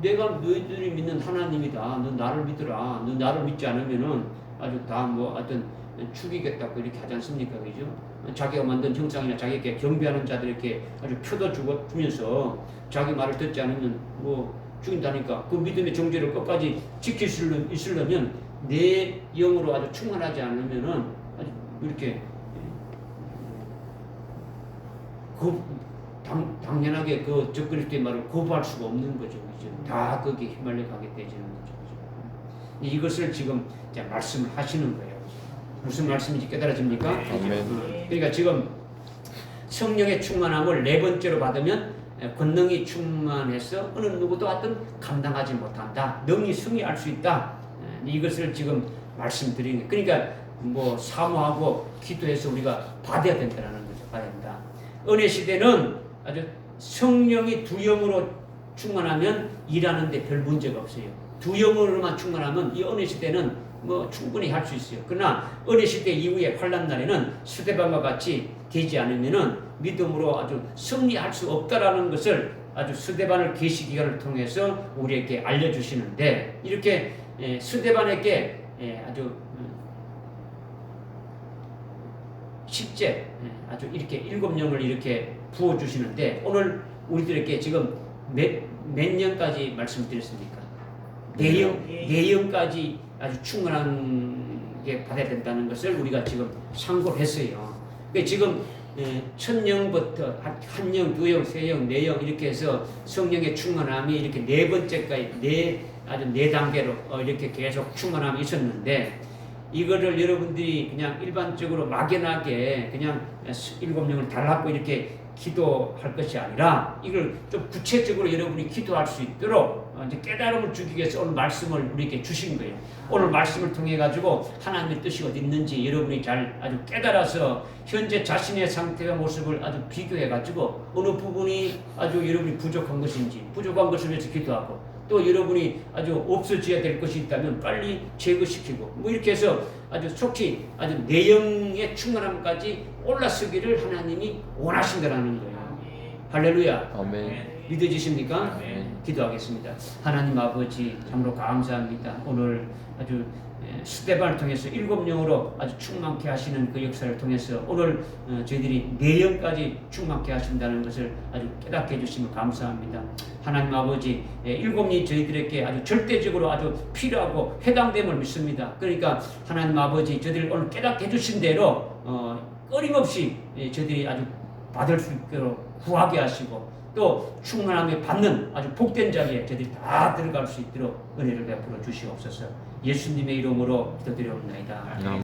내가 너희들이 믿는 하나님이다. 너 나를 믿으라. 너 나를 믿지 않으면은 아주 다 뭐 어떤 죽이겠다고 이렇게 하지 않습니까? 그죠? 자기가 만든 형상이나 자기에게 경배하는 자들에게 아주 표도 주면서 자기 말을 듣지 않으면 뭐 죽인다니까 그 믿음의 정죄를 끝까지 지킬 수 있으려면 내 영으로 아주 충만하지 않으면은 아주 이렇게 당연하게 그 적그리스도의 말을 거부할 수가 없는 거죠. 그죠? 다 거기에 휘말려 가게 되지는 거죠. 그죠? 이것을 지금 이제 말씀을 하시는 거예요. 무슨 말씀인지 깨달아집니까? 그러니까 지금 성령의 충만함을 네 번째로 받으면 권능이 충만해서 어느 누구도 하여튼 감당하지 못한다. 능히 승리할 수 있다. 이것을 지금 말씀드리는 거예요. 그러니까 뭐 사모하고 기도해서 우리가 받아야 된다는 거죠. 받아야 된다. 은혜 시대는 아주 성령이 두 영으로 충만하면 일하는데 별 문제가 없어요. 두 영으로만 충만하면 이 은혜 시대는 뭐 충분히 할 수 있어요. 그러나 은혜 시대 이후에 환난 날에는 스데반과 같이 되지 않으면은 믿음으로 아주 승리할 수 없다라는 것을 아주 스데반을 계시 기간을 통해서 우리에게 알려주시는데 이렇게 스데반에게 아주 십제 아주 이렇게 일곱 영을 이렇게 부어 주시는데 오늘 우리들에게 지금 몇 년까지 말씀드렸습니까? 내영까지 아주 충분하게 받아야 된다는 것을 우리가 지금 상고를 했어요. 그러니까 지금 첫 영부터 한 영, 두 영, 세 영, 네 영 이렇게 해서 성령의 충만함이 이렇게 네 번째까지 아주 네 단계로 이렇게 계속 충만함이 있었는데 이거를 여러분들이 그냥 일반적으로 막연하게 그냥 일곱 영을 달라고 이렇게 기도할 것이 아니라 이걸 좀 구체적으로 여러분이 기도할 수 있도록 이제 깨달음을 주기 위해서 오늘 말씀을 우리에게 주신 거예요. 오늘 말씀을 통해 가지고 하나님의 뜻이 어디 있는지 여러분이 잘 아주 깨달아서 현재 자신의 상태와 모습을 아주 비교해 가지고 어느 부분이 아주 여러분이 부족한 것인지 부족한 것을 위해서 기도하고 또 여러분이 아주 없어져야 될 것이 있다면 빨리 제거시키고 뭐 이렇게 해서 아주 속히 아주 내영의 충만함까지 올라서기를 하나님이 원하신다라는 거예요. 할렐루야. 아멘. 믿어지십니까? 아멘. 기도하겠습니다. 하나님 아버지 참으로 감사합니다. 오늘 아주 스데반을 통해서 일곱 영으로 아주 충만케 하시는 그 역사를 통해서 오늘 저희들이 내영까지 충만케 하신다는 것을 아주 깨닫게 해주시면 감사합니다. 하나님 아버지 일곱 영이 저희들에게 아주 절대적으로 아주 필요하고 해당됨을 믿습니다. 그러니까 하나님 아버지 저희들 오늘 깨닫게 해주신 대로 끊임없이 저희들이 아주 받을 수 있도록 구하게 하시고 또 충만함에 받는 아주 복된 자리에 저희들이 다 들어갈 수 있도록 은혜를 베풀어 주시옵소서. 예수님의 이름으로 기도드려옵나이다.